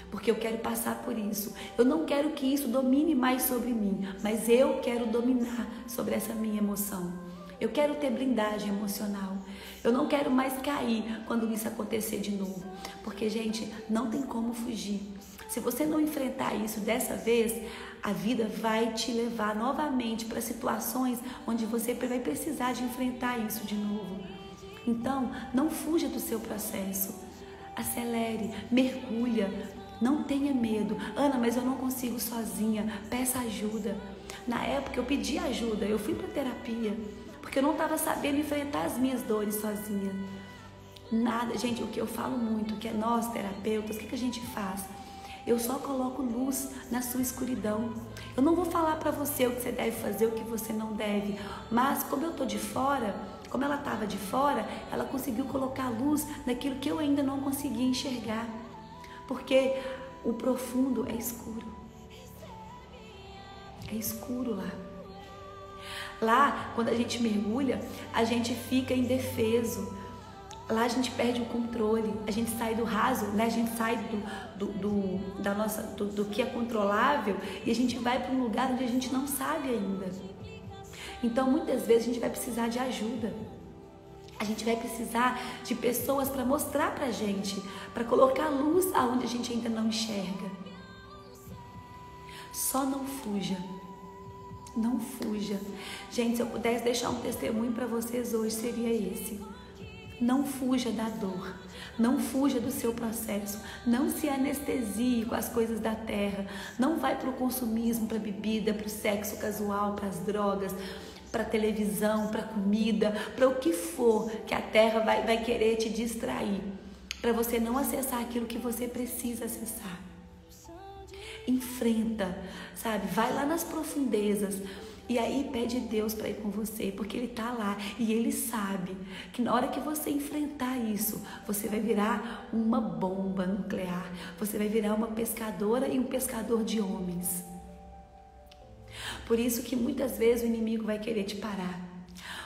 porque eu quero passar por isso. Eu não quero que isso domine mais sobre mim, mas eu quero dominar sobre essa minha emoção. Eu quero ter blindagem emocional. Eu não quero mais cair quando isso acontecer de novo, porque, gente, não tem como fugir. Se você não enfrentar isso dessa vez, a vida vai te levar novamente para situações onde você vai precisar de enfrentar isso de novo. Então, não fuja do seu processo. Acelere, mergulha, não tenha medo. Ana, mas eu não consigo sozinha. Peça ajuda. Na época eu pedi ajuda, eu fui para terapia, porque eu não estava sabendo enfrentar as minhas dores sozinha. Nada, gente, o que eu falo muito, que é nós terapeutas, o que a gente faz? Eu só coloco luz na sua escuridão. Eu não vou falar para você o que você deve fazer, o que você não deve. Mas como eu tô de fora, como ela estava de fora, ela conseguiu colocar luz naquilo que eu ainda não conseguia enxergar. Porque o profundo é escuro. É escuro lá. Lá, quando a gente mergulha, a gente fica indefeso. Lá a gente perde o controle, a gente sai do raso, né? A gente sai do que é controlável e a gente vai para um lugar onde a gente não sabe ainda. Então, muitas vezes a gente vai precisar de ajuda. A gente vai precisar de pessoas para mostrar pra gente, para colocar luz aonde a gente ainda não enxerga. Só não fuja. Não fuja. Gente, se eu pudesse deixar um testemunho para vocês hoje, seria esse. Não fuja da dor, não fuja do seu processo, não se anestesie com as coisas da terra, não vai para o consumismo, para a bebida, para o sexo casual, para as drogas, para a televisão, para a comida, para o que for que a terra vai querer te distrair, para você não acessar aquilo que você precisa acessar. Enfrenta, sabe? Vai lá nas profundezas. E aí pede Deus para ir com você, porque Ele está lá e Ele sabe que na hora que você enfrentar isso, você vai virar uma bomba nuclear, você vai virar uma pescadora e um pescador de homens. Por isso que muitas vezes o inimigo vai querer te parar.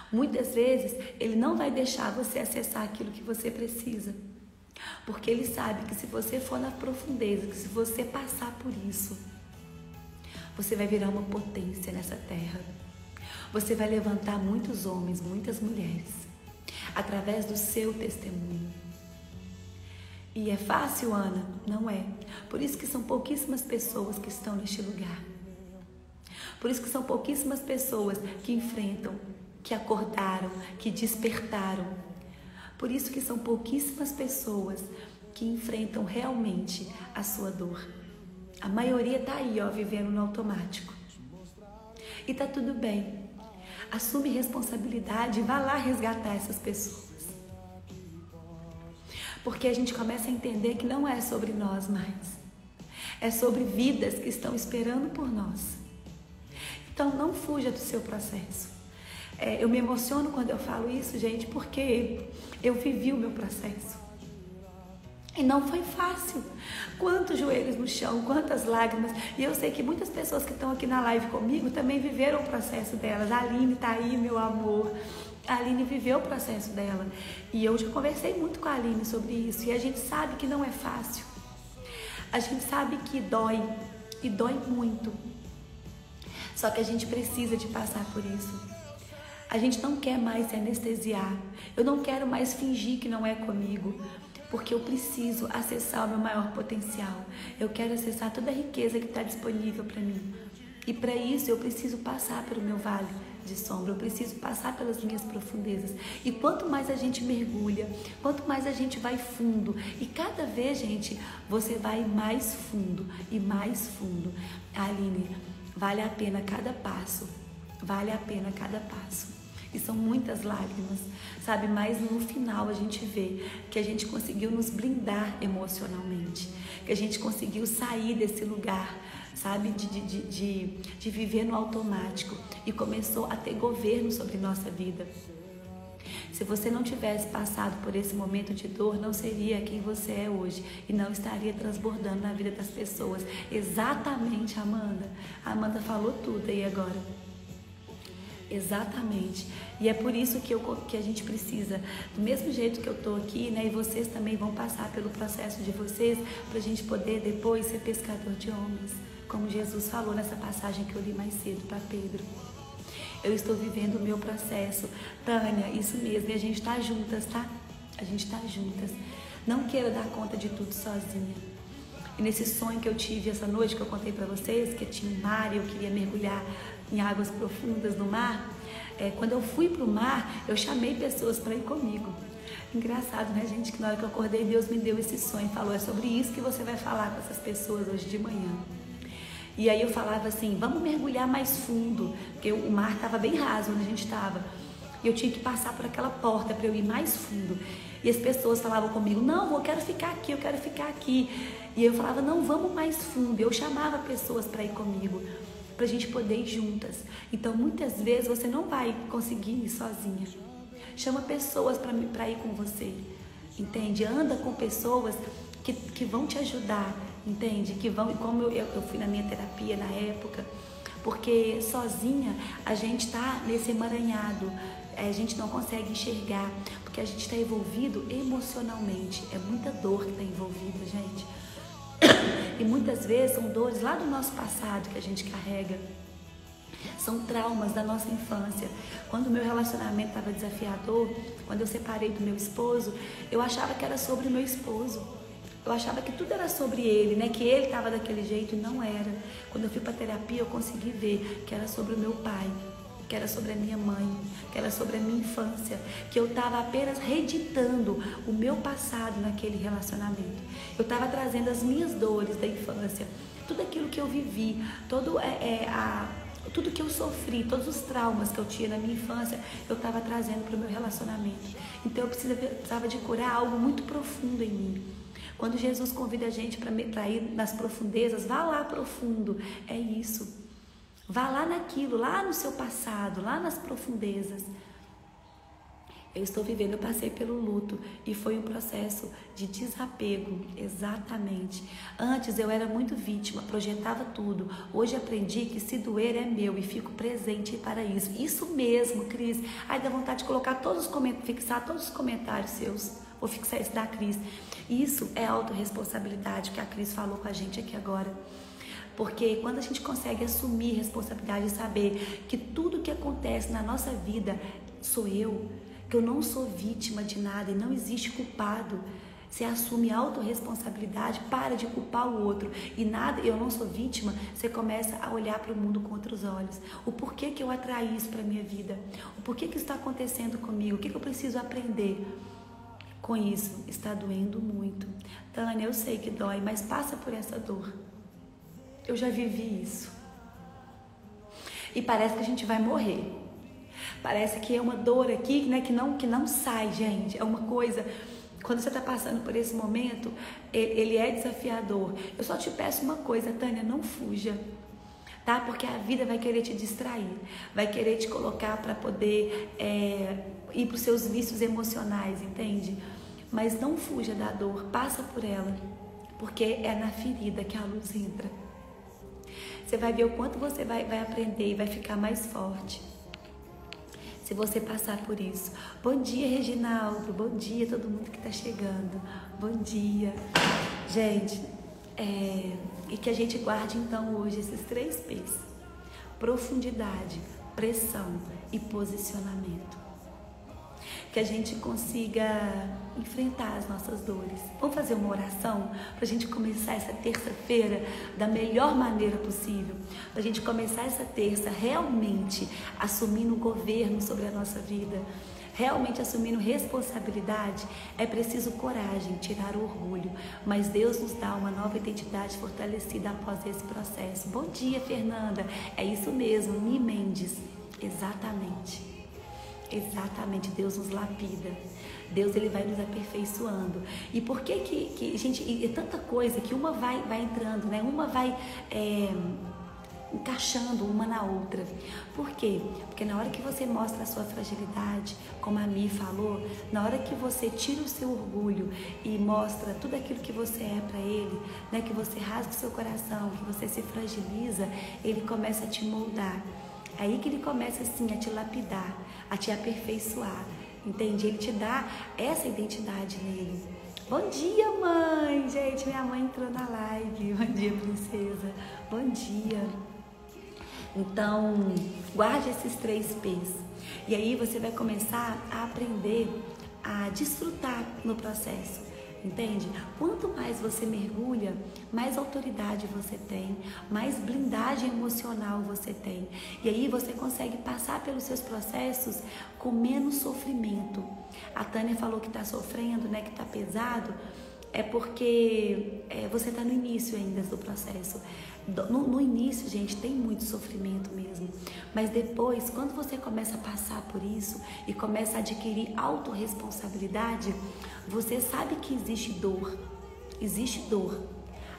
Muitas vezes ele não vai deixar você acessar aquilo que você precisa, porque ele sabe que se você for na profundeza, que se você passar por isso, você vai virar uma potência nessa terra. Você vai levantar muitos homens, muitas mulheres, através do seu testemunho. E é fácil, Ana? Não é. Por isso que são pouquíssimas pessoas que estão neste lugar. Por isso que são pouquíssimas pessoas que enfrentam, que acordaram, que despertaram. Por isso que são pouquíssimas pessoas que enfrentam realmente a sua dor. A maioria tá aí, ó, vivendo no automático. E tá tudo bem. Assume responsabilidade e vá lá resgatar essas pessoas. Porque a gente começa a entender que não é sobre nós mais. É sobre vidas que estão esperando por nós. Então não fuja do seu processo. Eu me emociono quando eu falo isso, gente, porque eu vivi o meu processo. E não foi fácil. Quantos joelhos no chão, quantas lágrimas. E eu sei que muitas pessoas que estão aqui na live comigo também viveram o processo delas. A Aline tá aí, meu amor. A Aline viveu o processo dela. E eu já conversei muito com a Aline sobre isso. E a gente sabe que não é fácil. A gente sabe que dói. E dói muito. Só que a gente precisa de passar por isso. A gente não quer mais se anestesiar. Eu não quero mais fingir que não é comigo. Porque eu preciso acessar o meu maior potencial. Eu quero acessar toda a riqueza que está disponível para mim. E para isso eu preciso passar pelo meu vale de sombra. Eu preciso passar pelas minhas profundezas. E quanto mais a gente mergulha, quanto mais a gente vai fundo. E cada vez, gente, você vai mais fundo e mais fundo. Aline, vale a pena cada passo. Vale a pena cada passo. E são muitas lágrimas, sabe? Mas no final a gente vê que a gente conseguiu nos blindar emocionalmente, que a gente conseguiu sair desse lugar, sabe? De viver no automático e começou a ter governo sobre nossa vida. Se você não tivesse passado por esse momento de dor, não seria quem você é hoje e não estaria transbordando na vida das pessoas. Exatamente, Amanda. A Amanda falou tudo aí agora. Exatamente. E é por isso que a gente precisa, do mesmo jeito que eu estou aqui, né? E vocês também vão passar pelo processo de vocês, para a gente poder depois ser pescador de homens, como Jesus falou nessa passagem que eu li mais cedo para Pedro. Eu estou vivendo o meu processo. Tânia, isso mesmo. E a gente está juntas, tá? A gente está juntas. Não queira dar conta de tudo sozinha. E nesse sonho que eu tive essa noite, que eu contei para vocês, que tinha um mar e eu queria mergulhar em águas profundas no mar, quando eu fui para o mar, eu chamei pessoas para ir comigo. Engraçado, né, gente? Que na hora que eu acordei, Deus me deu esse sonho e falou: é sobre isso que você vai falar com essas pessoas hoje de manhã. E aí eu falava assim: vamos mergulhar mais fundo, porque o mar estava bem raso onde a gente estava. E eu tinha que passar por aquela porta para eu ir mais fundo. E as pessoas falavam comigo: não, eu quero ficar aqui, eu quero ficar aqui. E eu falava: não, vamos mais fundo. Eu chamava pessoas para ir comigo, para a gente poder ir juntas. Então, muitas vezes você não vai conseguir ir sozinha. Chama pessoas para ir com você, entende? Anda com pessoas que vão te ajudar, entende? Que vão, como eu fui na minha terapia na época, porque sozinha a gente está nesse emaranhado, a gente não consegue enxergar, porque a gente está envolvido emocionalmente, é muita dor que está envolvida, gente. E muitas vezes são dores lá do nosso passado que a gente carrega. São traumas da nossa infância. Quando o meu relacionamento estava desafiador, quando eu separei do meu esposo, eu achava que era sobre o meu esposo. Eu achava que tudo era sobre ele, né? Que ele estava daquele jeito e não era. Quando eu fui para terapia, eu consegui ver que era sobre o meu pai, que era sobre a minha mãe, que era sobre a minha infância, que eu estava apenas reeditando o meu passado naquele relacionamento. Eu estava trazendo as minhas dores da infância, tudo aquilo que eu vivi, tudo que eu sofri, todos os traumas que eu tinha na minha infância, eu estava trazendo para o meu relacionamento. Então eu precisava de curar algo muito profundo em mim. Quando Jesus convida a gente para ir nas profundezas, vá lá profundo, é isso. Vá lá naquilo, lá no seu passado, lá nas profundezas. Eu estou vivendo, eu passei pelo luto e foi um processo de desapego, exatamente. Antes eu era muito vítima, projetava tudo. Hoje aprendi que se doer é meu e fico presente para isso. Isso mesmo, Cris. Ai, dá vontade de colocar fixar todos os comentários seus. Vou fixar esse da Cris. Isso é autorresponsabilidade que a Cris falou com a gente aqui agora. Porque quando a gente consegue assumir responsabilidade e saber que tudo que acontece na nossa vida sou eu, que eu não sou vítima de nada e não existe culpado, você assume a autorresponsabilidade, para de culpar o outro e nada, eu não sou vítima, você começa a olhar para o mundo com outros olhos. O porquê que eu atraí isso para a minha vida? O porquê que isso está acontecendo comigo? O que eu preciso aprender com isso? Está doendo muito. Tânia, eu sei que dói, mas passa por essa dor. Eu já vivi isso. E parece que a gente vai morrer. Parece que é uma dor aqui, né, que não sai, gente. É uma coisa... Quando você está passando por esse momento, ele é desafiador. Eu só te peço uma coisa, Tânia, não fuja. Tá? Porque a vida vai querer te distrair. Vai querer te colocar para poder ir para os seus vícios emocionais, entende? Mas não fuja da dor. Passa por ela. Porque é na ferida que a luz entra. Você vai ver o quanto você vai aprender e vai ficar mais forte se você passar por isso. Bom dia, Reginaldo. Bom dia, todo mundo que está chegando. Bom dia. Gente, e que a gente guarde então hoje esses 3 P's. Profundidade, pressão e posicionamento. Que a gente consiga enfrentar as nossas dores. Vamos fazer uma oração para a gente começar essa terça-feira da melhor maneira possível. Para a gente começar essa terça realmente assumindo o governo sobre a nossa vida, realmente assumindo responsabilidade. É preciso coragem, tirar o orgulho, mas Deus nos dá uma nova identidade fortalecida após esse processo. Bom dia, Fernanda. É isso mesmo, Mi Mendes. Exatamente. Exatamente, Deus nos lapida. Deus, ele vai nos aperfeiçoando. E por que gente, é tanta coisa que uma vai entrando, né? Uma vai encaixando uma na outra. Por quê? Porque na hora que você mostra a sua fragilidade, como a Mi falou, na hora que você tira o seu orgulho e mostra tudo aquilo que você é para ele, né, que você rasga o seu coração, que você se fragiliza, ele começa a te moldar. É aí que ele começa assim a te lapidar, a te aperfeiçoar, entende? Ele te dá essa identidade nele. Bom dia, mãe! Gente, minha mãe entrou na live. Bom dia, princesa. Bom dia. Então, guarde esses 3 P's. E aí você vai começar a aprender a desfrutar no processo. Entende? Quanto mais você mergulha, mais autoridade você tem, mais blindagem emocional você tem. E aí você consegue passar pelos seus processos com menos sofrimento. A Tânia falou que está sofrendo, né, que está pesado, é porque você está no início ainda do processo. No início, gente, tem muito sofrimento mesmo. Mas depois, quando você começa a passar por isso e começa a adquirir autorresponsabilidade, você sabe que existe dor. Existe dor.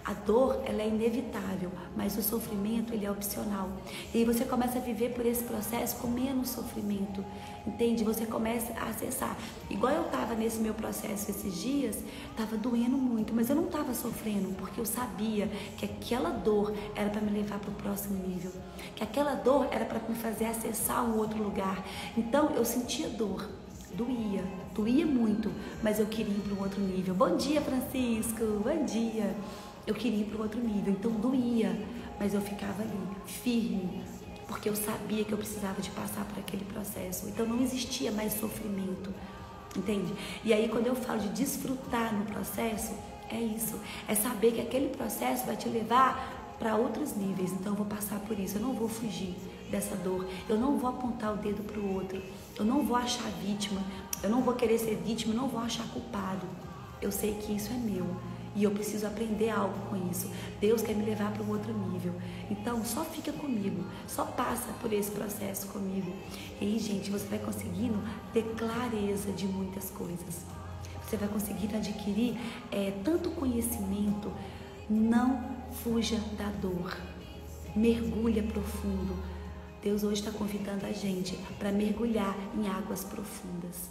A dor, ela é inevitável, mas o sofrimento, ele é opcional. E aí você começa a viver por esse processo com menos sofrimento, entende? Você começa a acessar. Igual eu estava nesse meu processo esses dias, estava doendo muito, mas eu não estava sofrendo, porque eu sabia que aquela dor era para me levar para o próximo nível, que aquela dor era para me fazer acessar um outro lugar. Então, eu sentia dor. Doía muito, mas eu queria ir para um outro nível. Bom dia, Francisco, bom dia. Eu queria ir para um outro nível, então doía, mas eu ficava ali, firme, porque eu sabia que eu precisava de passar por aquele processo. Então não existia mais sofrimento, entende? E aí quando eu falo de desfrutar no processo, é isso, é saber que aquele processo vai te levar para outros níveis. Então eu vou passar por isso, eu não vou fugir dessa dor, eu não vou apontar o dedo para o outro, eu não vou achar vítima, eu não vou querer ser vítima, eu não vou achar culpado. Eu sei que isso é meu e eu preciso aprender algo com isso. Deus quer me levar para um outro nível. Então só fica comigo, só passa por esse processo comigo. E aí, gente, você vai conseguindo ter clareza de muitas coisas. Você vai conseguir adquirir tanto conhecimento. Não fuja da dor, mergulha profundo. Deus hoje está convidando a gente para mergulhar em águas profundas,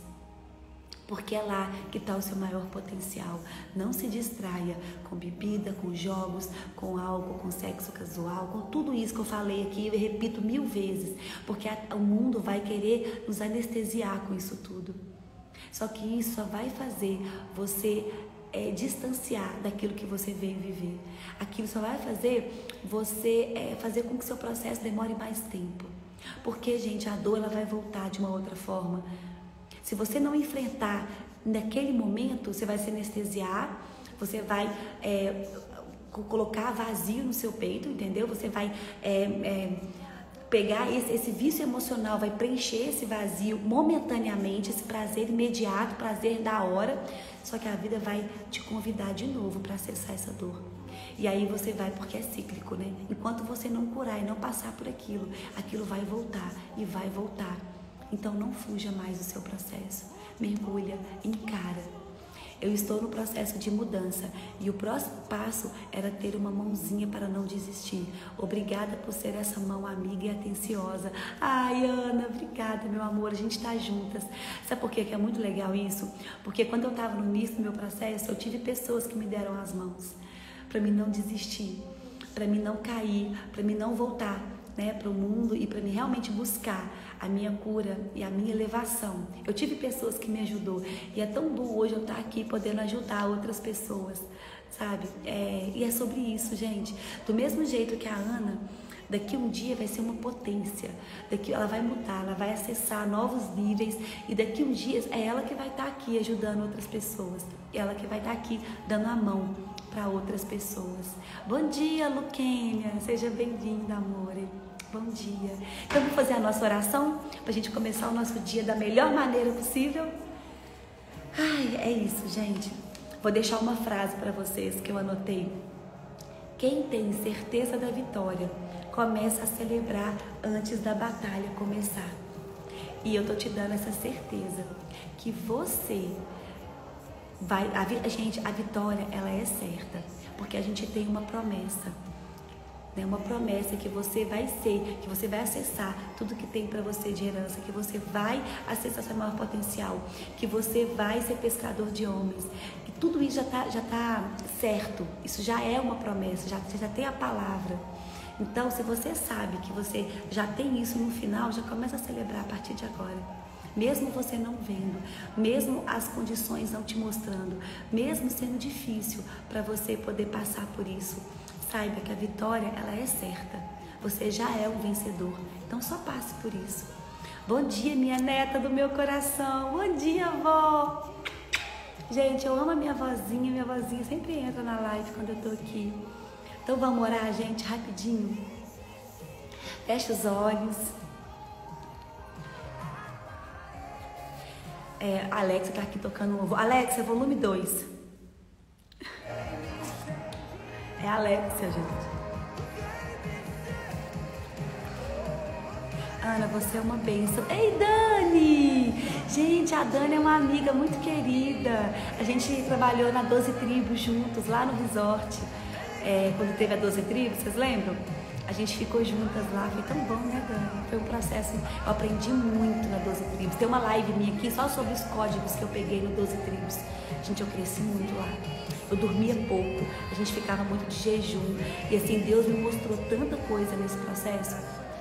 porque é lá que está o seu maior potencial. Não se distraia com bebida, com jogos, com álcool, com sexo casual, com tudo isso que eu falei aqui, eu repito 1000 vezes, porque o mundo vai querer nos anestesiar com isso tudo. Só que isso só vai fazer você distanciar daquilo que você veio viver. Aquilo só vai fazer você fazer com que seu processo demore mais tempo. Porque, gente, a dor ela vai voltar de uma outra forma. Se você não enfrentar naquele momento, você vai se anestesiar, você vai colocar vazio no seu peito, entendeu? Você vai pegar esse vício emocional, vai preencher esse vazio momentaneamente, esse prazer imediato, prazer da hora, só que a vida vai te convidar de novo para acessar essa dor. E aí você vai, porque é cíclico, né? Enquanto você não curar e não passar por aquilo, aquilo vai voltar e vai voltar. Então não fuja mais do seu processo, mergulha, encara. Eu estou no processo de mudança e o próximo passo era ter uma mãozinha para não desistir. Obrigada por ser essa mão amiga e atenciosa. Ai, Ana, obrigada, meu amor, a gente está juntas. Sabe por que é muito legal isso? Porque quando eu estava no início do meu processo, eu tive pessoas que me deram as mãos para mim não desistir, para mim não cair, para mim não voltar, né, para o mundo e para mim realmente buscar a minha cura e a minha elevação. Eu tive pessoas que me ajudou e é tão bom hoje eu estar aqui podendo ajudar outras pessoas, sabe? E é sobre isso, gente. Do mesmo jeito que a Ana, daqui um dia vai ser uma potência, daqui ela vai mudar, ela vai acessar novos níveis e daqui uns dias é ela que vai estar aqui ajudando outras pessoas, ela que vai estar aqui dando a mão para outras pessoas. Bom dia, Luquênia, seja bem-vinda, amor. Bom dia. Então vamos fazer a nossa oração para a gente começar o nosso dia da melhor maneira possível. Ai, é isso, gente. Vou deixar uma frase para vocês que eu anotei. Quem tem certeza da vitória começa a celebrar antes da batalha começar. E eu tô te dando essa certeza que você vai... Gente, a vitória, ela é certa, porque a gente tem uma promessa. né? Uma promessa que você vai ser, que você vai acessar tudo que tem para você de herança, que você vai acessar seu maior potencial, que você vai ser pescador de homens, que tudo isso já tá certo, isso já é uma promessa, você já tem a palavra. Então, se você sabe que você já tem isso no final, já começa a celebrar a partir de agora. Mesmo você não vendo, mesmo as condições não te mostrando, mesmo sendo difícil para você poder passar por isso, saiba que a vitória, ela é certa. Você já é um vencedor, então só passe por isso. Bom dia, minha neta do meu coração. Bom dia, vó. Gente, eu amo a minha vozinha sempre entra na live quando eu tô aqui. Então vamos orar, gente, rapidinho. Fecha os olhos. A Alexa tá aqui tocando louvor. Alexa, volume 2. É a Alexa, gente. Ana, você é uma bênção. Ei, Dani! Gente, a Dani é uma amiga muito querida. A gente trabalhou na 12 Tribos juntos, lá no resort. Quando teve a 12 Tribos, vocês lembram? A gente ficou juntas lá, foi tão bom, né, Dani? Foi um processo, eu aprendi muito na 12 Tribos. Tem uma live minha aqui só sobre os códigos que eu peguei no 12 Tribos. Gente, eu cresci muito lá. Eu dormia pouco, a gente ficava muito de jejum. E assim, Deus me mostrou tanta coisa nesse processo.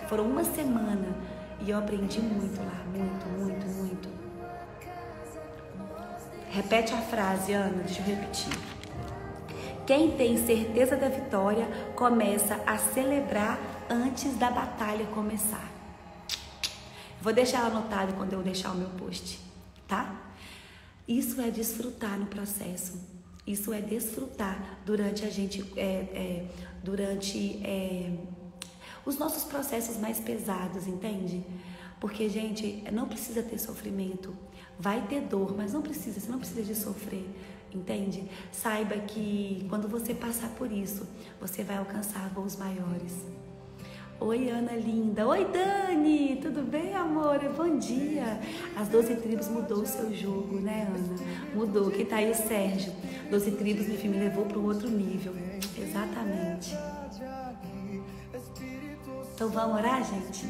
Foram uma semana e eu aprendi muito lá, muito. Repete a frase, Ana, deixa eu repetir. Quem tem certeza da vitória começa a celebrar antes da batalha começar. Vou deixar ela anotada quando eu deixar o meu post, tá? Isso é desfrutar no processo. Isso é desfrutar durante os nossos processos mais pesados, entende? Porque, gente, não precisa ter sofrimento. Vai ter dor, mas você não precisa de sofrer. Entende? Saiba que quando você passar por isso, você vai alcançar voos maiores. Oi, Ana linda. Oi, Dani. Tudo bem, amor? Bom dia. As 12 Tribos mudou o seu jogo, né, Ana? Mudou. Quem tá aí, o Sérgio. 12 Tribos, meu filho, me levou para um outro nível. Exatamente. Então vamos orar, gente?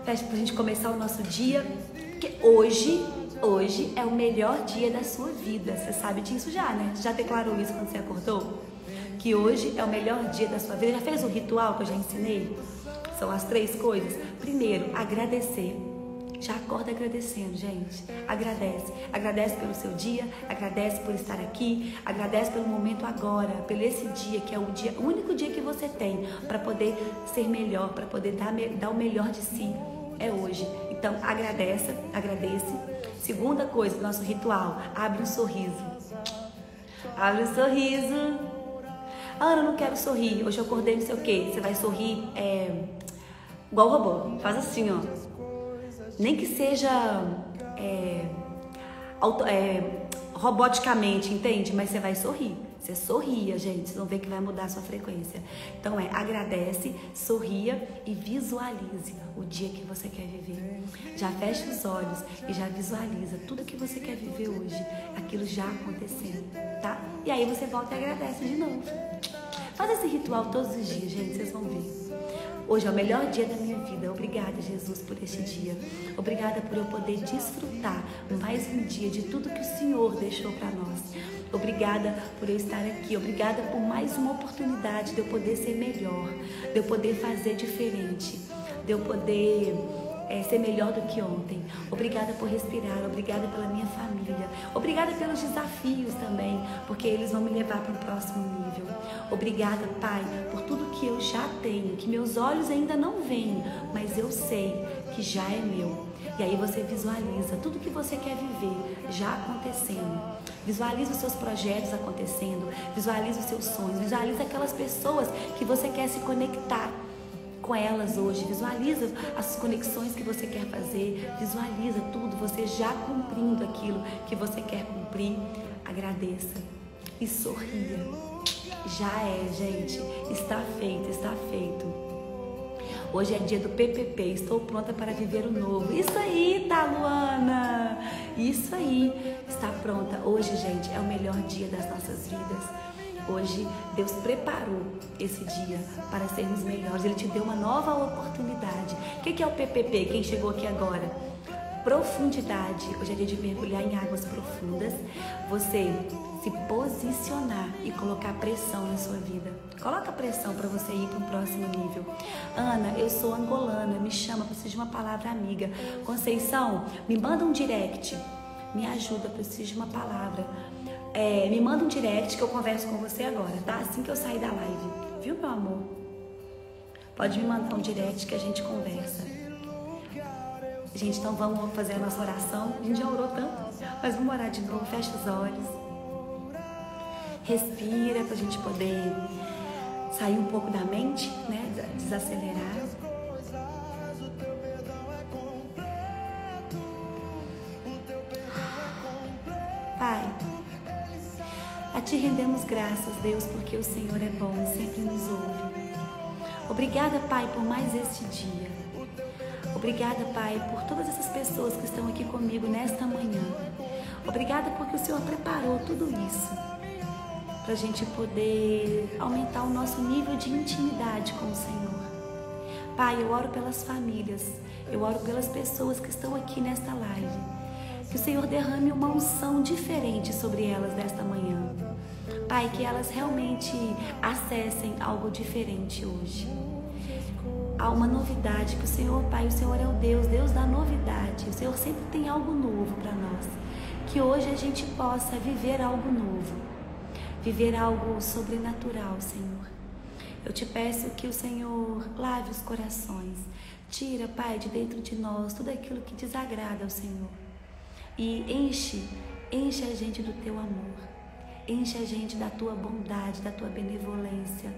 Fecha pra gente começar o nosso dia. Porque hoje é o melhor dia da sua vida. Você sabe disso já, né? Você já declarou isso quando você acordou? Que hoje é o melhor dia da sua vida. Já fez o ritual que eu já ensinei? São as 3 coisas. Primeiro, agradecer. Já acorda agradecendo, gente. Agradece. Agradece pelo seu dia, agradece por estar aqui, agradece pelo momento agora, pelo esse dia que é o único dia que você tem para poder ser melhor, para poder dar o melhor de si. É hoje. Então, agradeça. Segunda coisa, nosso ritual, abre um sorriso. Abre um sorriso. Ana, eu não quero sorrir. Hoje eu acordei, não sei o quê. Você vai sorrir igual o robô. Faz assim, ó. Nem que seja roboticamente, entende? Mas você vai sorrir. Você sorria, gente. Vocês vão ver que vai mudar a sua frequência. Então agradece, sorria e visualize o dia que você quer viver. Já fecha os olhos e já visualiza tudo que você quer viver hoje. Aquilo já acontecendo, tá? E aí você volta e agradece de novo. Faz esse ritual todos os dias, gente. Vocês vão ver. Hoje é o melhor dia da minha vida. Obrigada, Jesus, por este dia. Obrigada por eu poder desfrutar mais um dia de tudo que o Senhor deixou para nós. Obrigada por eu estar aqui. Obrigada por mais uma oportunidade de eu poder ser melhor, de eu poder fazer diferente, de eu poder ser melhor do que ontem. Obrigada por respirar, obrigada pela minha família, obrigada pelos desafios também, porque eles vão me levar para um próximo nível. Obrigada, Pai, por tudo que eu já tenho, que meus olhos ainda não veem, mas eu sei que já é meu. E aí você visualiza tudo que você quer viver já acontecendo. Visualiza os seus projetos acontecendo, visualiza os seus sonhos, visualiza aquelas pessoas que você quer se conectar com elas hoje, visualiza as conexões que você quer fazer, visualiza tudo, você já cumprindo aquilo que você quer cumprir. Agradeça e sorria. Já é, gente, está feito, está feito. Hoje é dia do PPP, estou pronta para viver o novo. Isso aí, tá, Luana? Isso aí, está pronta. Hoje, gente, é o melhor dia das nossas vidas. Hoje Deus preparou esse dia para sermos melhores. Ele te deu uma nova oportunidade. O que é o PPP? Quem chegou aqui agora? Profundidade. Hoje é dia de mergulhar em águas profundas. Você se posicionar e colocar pressão na sua vida. Coloca pressão para você ir para um próximo nível. Ana, eu sou angolana, me chama, preciso de uma palavra amiga. Conceição, me manda um direct. Me ajuda, preciso de uma palavra. Me manda um direct que eu converso com você agora, tá? Assim que eu sair da live. Viu, meu amor? Pode me mandar um direct que a gente conversa. Gente, então vamos fazer a nossa oração. A gente já orou tanto, mas vamos orar de novo. Fecha os olhos. Respira pra gente poder sair um pouco da mente, né? Desacelerar. Pai, a Ti rendemos graças, Deus, porque o Senhor é bom e sempre nos ouve. Obrigada, Pai, por mais este dia. Obrigada, Pai, por todas essas pessoas que estão aqui comigo nesta manhã. Obrigada porque o Senhor preparou tudo isso para a gente poder aumentar o nosso nível de intimidade com o Senhor. Pai, eu oro pelas famílias, eu oro pelas pessoas que estão aqui nesta live. Que o Senhor derrame uma unção diferente sobre elas nesta manhã. Pai, que elas realmente acessem algo diferente hoje. Há uma novidade que o Senhor, Pai, o Senhor é o Deus da novidade. O Senhor sempre tem algo novo para nós. Que hoje a gente possa viver algo novo. Viver algo sobrenatural, Senhor. Eu te peço que o Senhor lave os corações. Tira, Pai, de dentro de nós tudo aquilo que desagrada ao Senhor. E enche a gente do Teu amor. Enche a gente da Tua bondade, da Tua benevolência.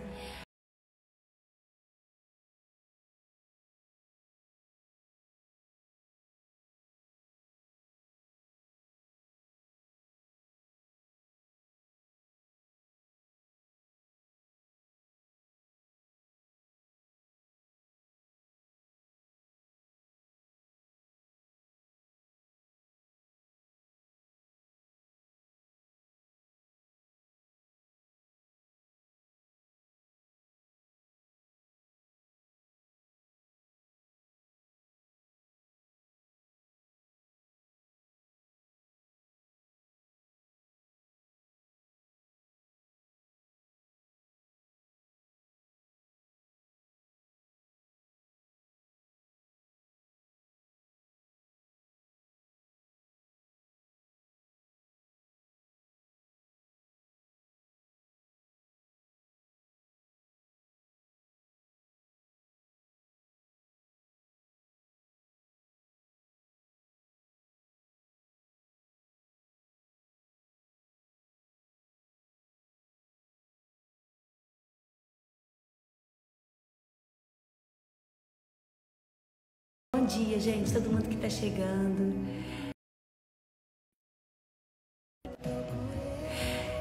Bom dia, gente, todo mundo que está chegando.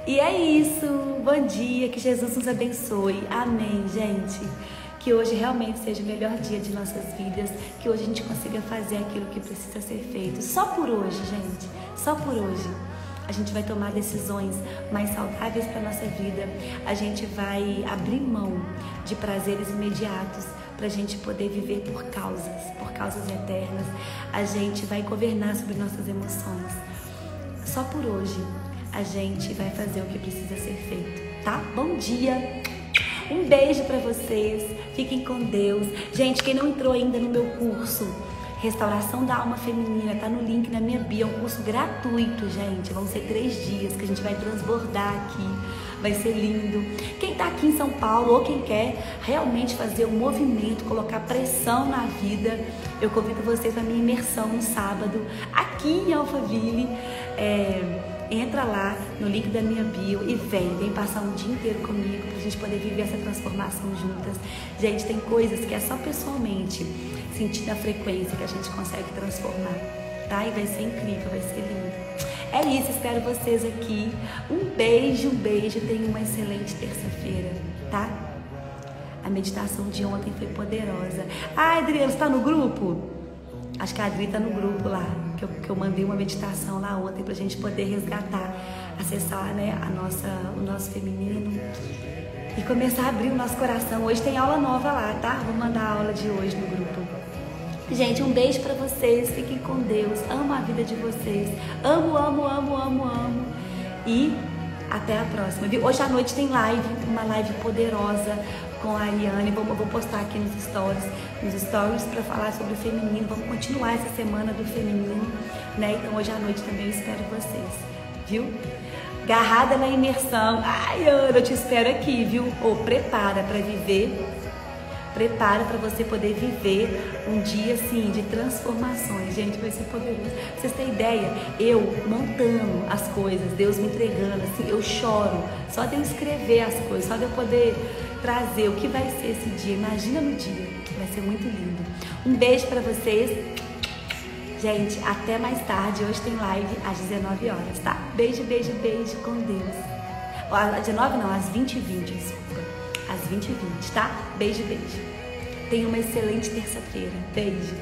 E é isso, bom dia, que Jesus nos abençoe. Amém, gente. Que hoje realmente seja o melhor dia de nossas vidas, que hoje a gente consiga fazer aquilo que precisa ser feito. Só por hoje, gente, só por hoje. A gente vai tomar decisões mais saudáveis para a nossa vida. A gente vai abrir mão de prazeres imediatos para a gente poder viver por causas eternas. A gente vai governar sobre nossas emoções. Só por hoje a gente vai fazer o que precisa ser feito, tá? Bom dia! Um beijo para vocês, fiquem com Deus. Gente, quem não entrou ainda no meu curso Restauração da Alma Feminina, tá no link na minha bio, é um curso gratuito, gente. Vão ser 3 dias que a gente vai transbordar aqui, vai ser lindo. Quem tá aqui em São Paulo ou quem quer realmente fazer um movimento, colocar pressão na vida, eu convido vocês para minha imersão no sábado, aqui em Alphaville. Entra lá no link da minha bio e vem passar um dia inteiro comigo pra gente poder viver essa transformação juntas. Gente, tem coisas que é só pessoalmente, sentindo a frequência, que a gente consegue transformar, tá? E vai ser incrível, vai ser lindo. É isso, espero vocês aqui. Um beijo, tenham uma excelente terça-feira, tá? A meditação de ontem foi poderosa. Ah, Adriano, você tá no grupo? Acho que a Adri tá no grupo lá, que eu mandei uma meditação lá ontem pra gente poder resgatar acessar, né, o nosso feminino e começar a abrir o nosso coração. Hoje tem aula nova lá, tá? Vou mandar a aula de hoje no grupo. Gente, um beijo pra vocês, fiquem com Deus, amo a vida de vocês, amo, amo, amo, amo, amo, e até a próxima, viu? Hoje à noite tem live, uma live poderosa com a Ariane, vou postar aqui nos stories para falar sobre o feminino, vamos continuar essa semana do feminino, né? Então hoje à noite também eu espero vocês, viu? Garrada na imersão, ai Ana, eu te espero aqui, viu? Prepara para viver. Prepara para você poder viver um dia assim de transformações, gente, vai ser poderoso. Pra vocês terem ideia, eu montando as coisas, Deus me entregando, assim, eu choro só de eu escrever as coisas, só de eu poder trazer o que vai ser esse dia. Imagina no dia, vai ser muito lindo. Um beijo para vocês, gente, até mais tarde. Hoje tem live às 19 horas, tá? Beijo, beijo, beijo, com Deus. Às 19 não, às 20h20, desculpa. Às 20h20, tá? Beijo, beijo. Tenha uma excelente terça-feira. Beijo.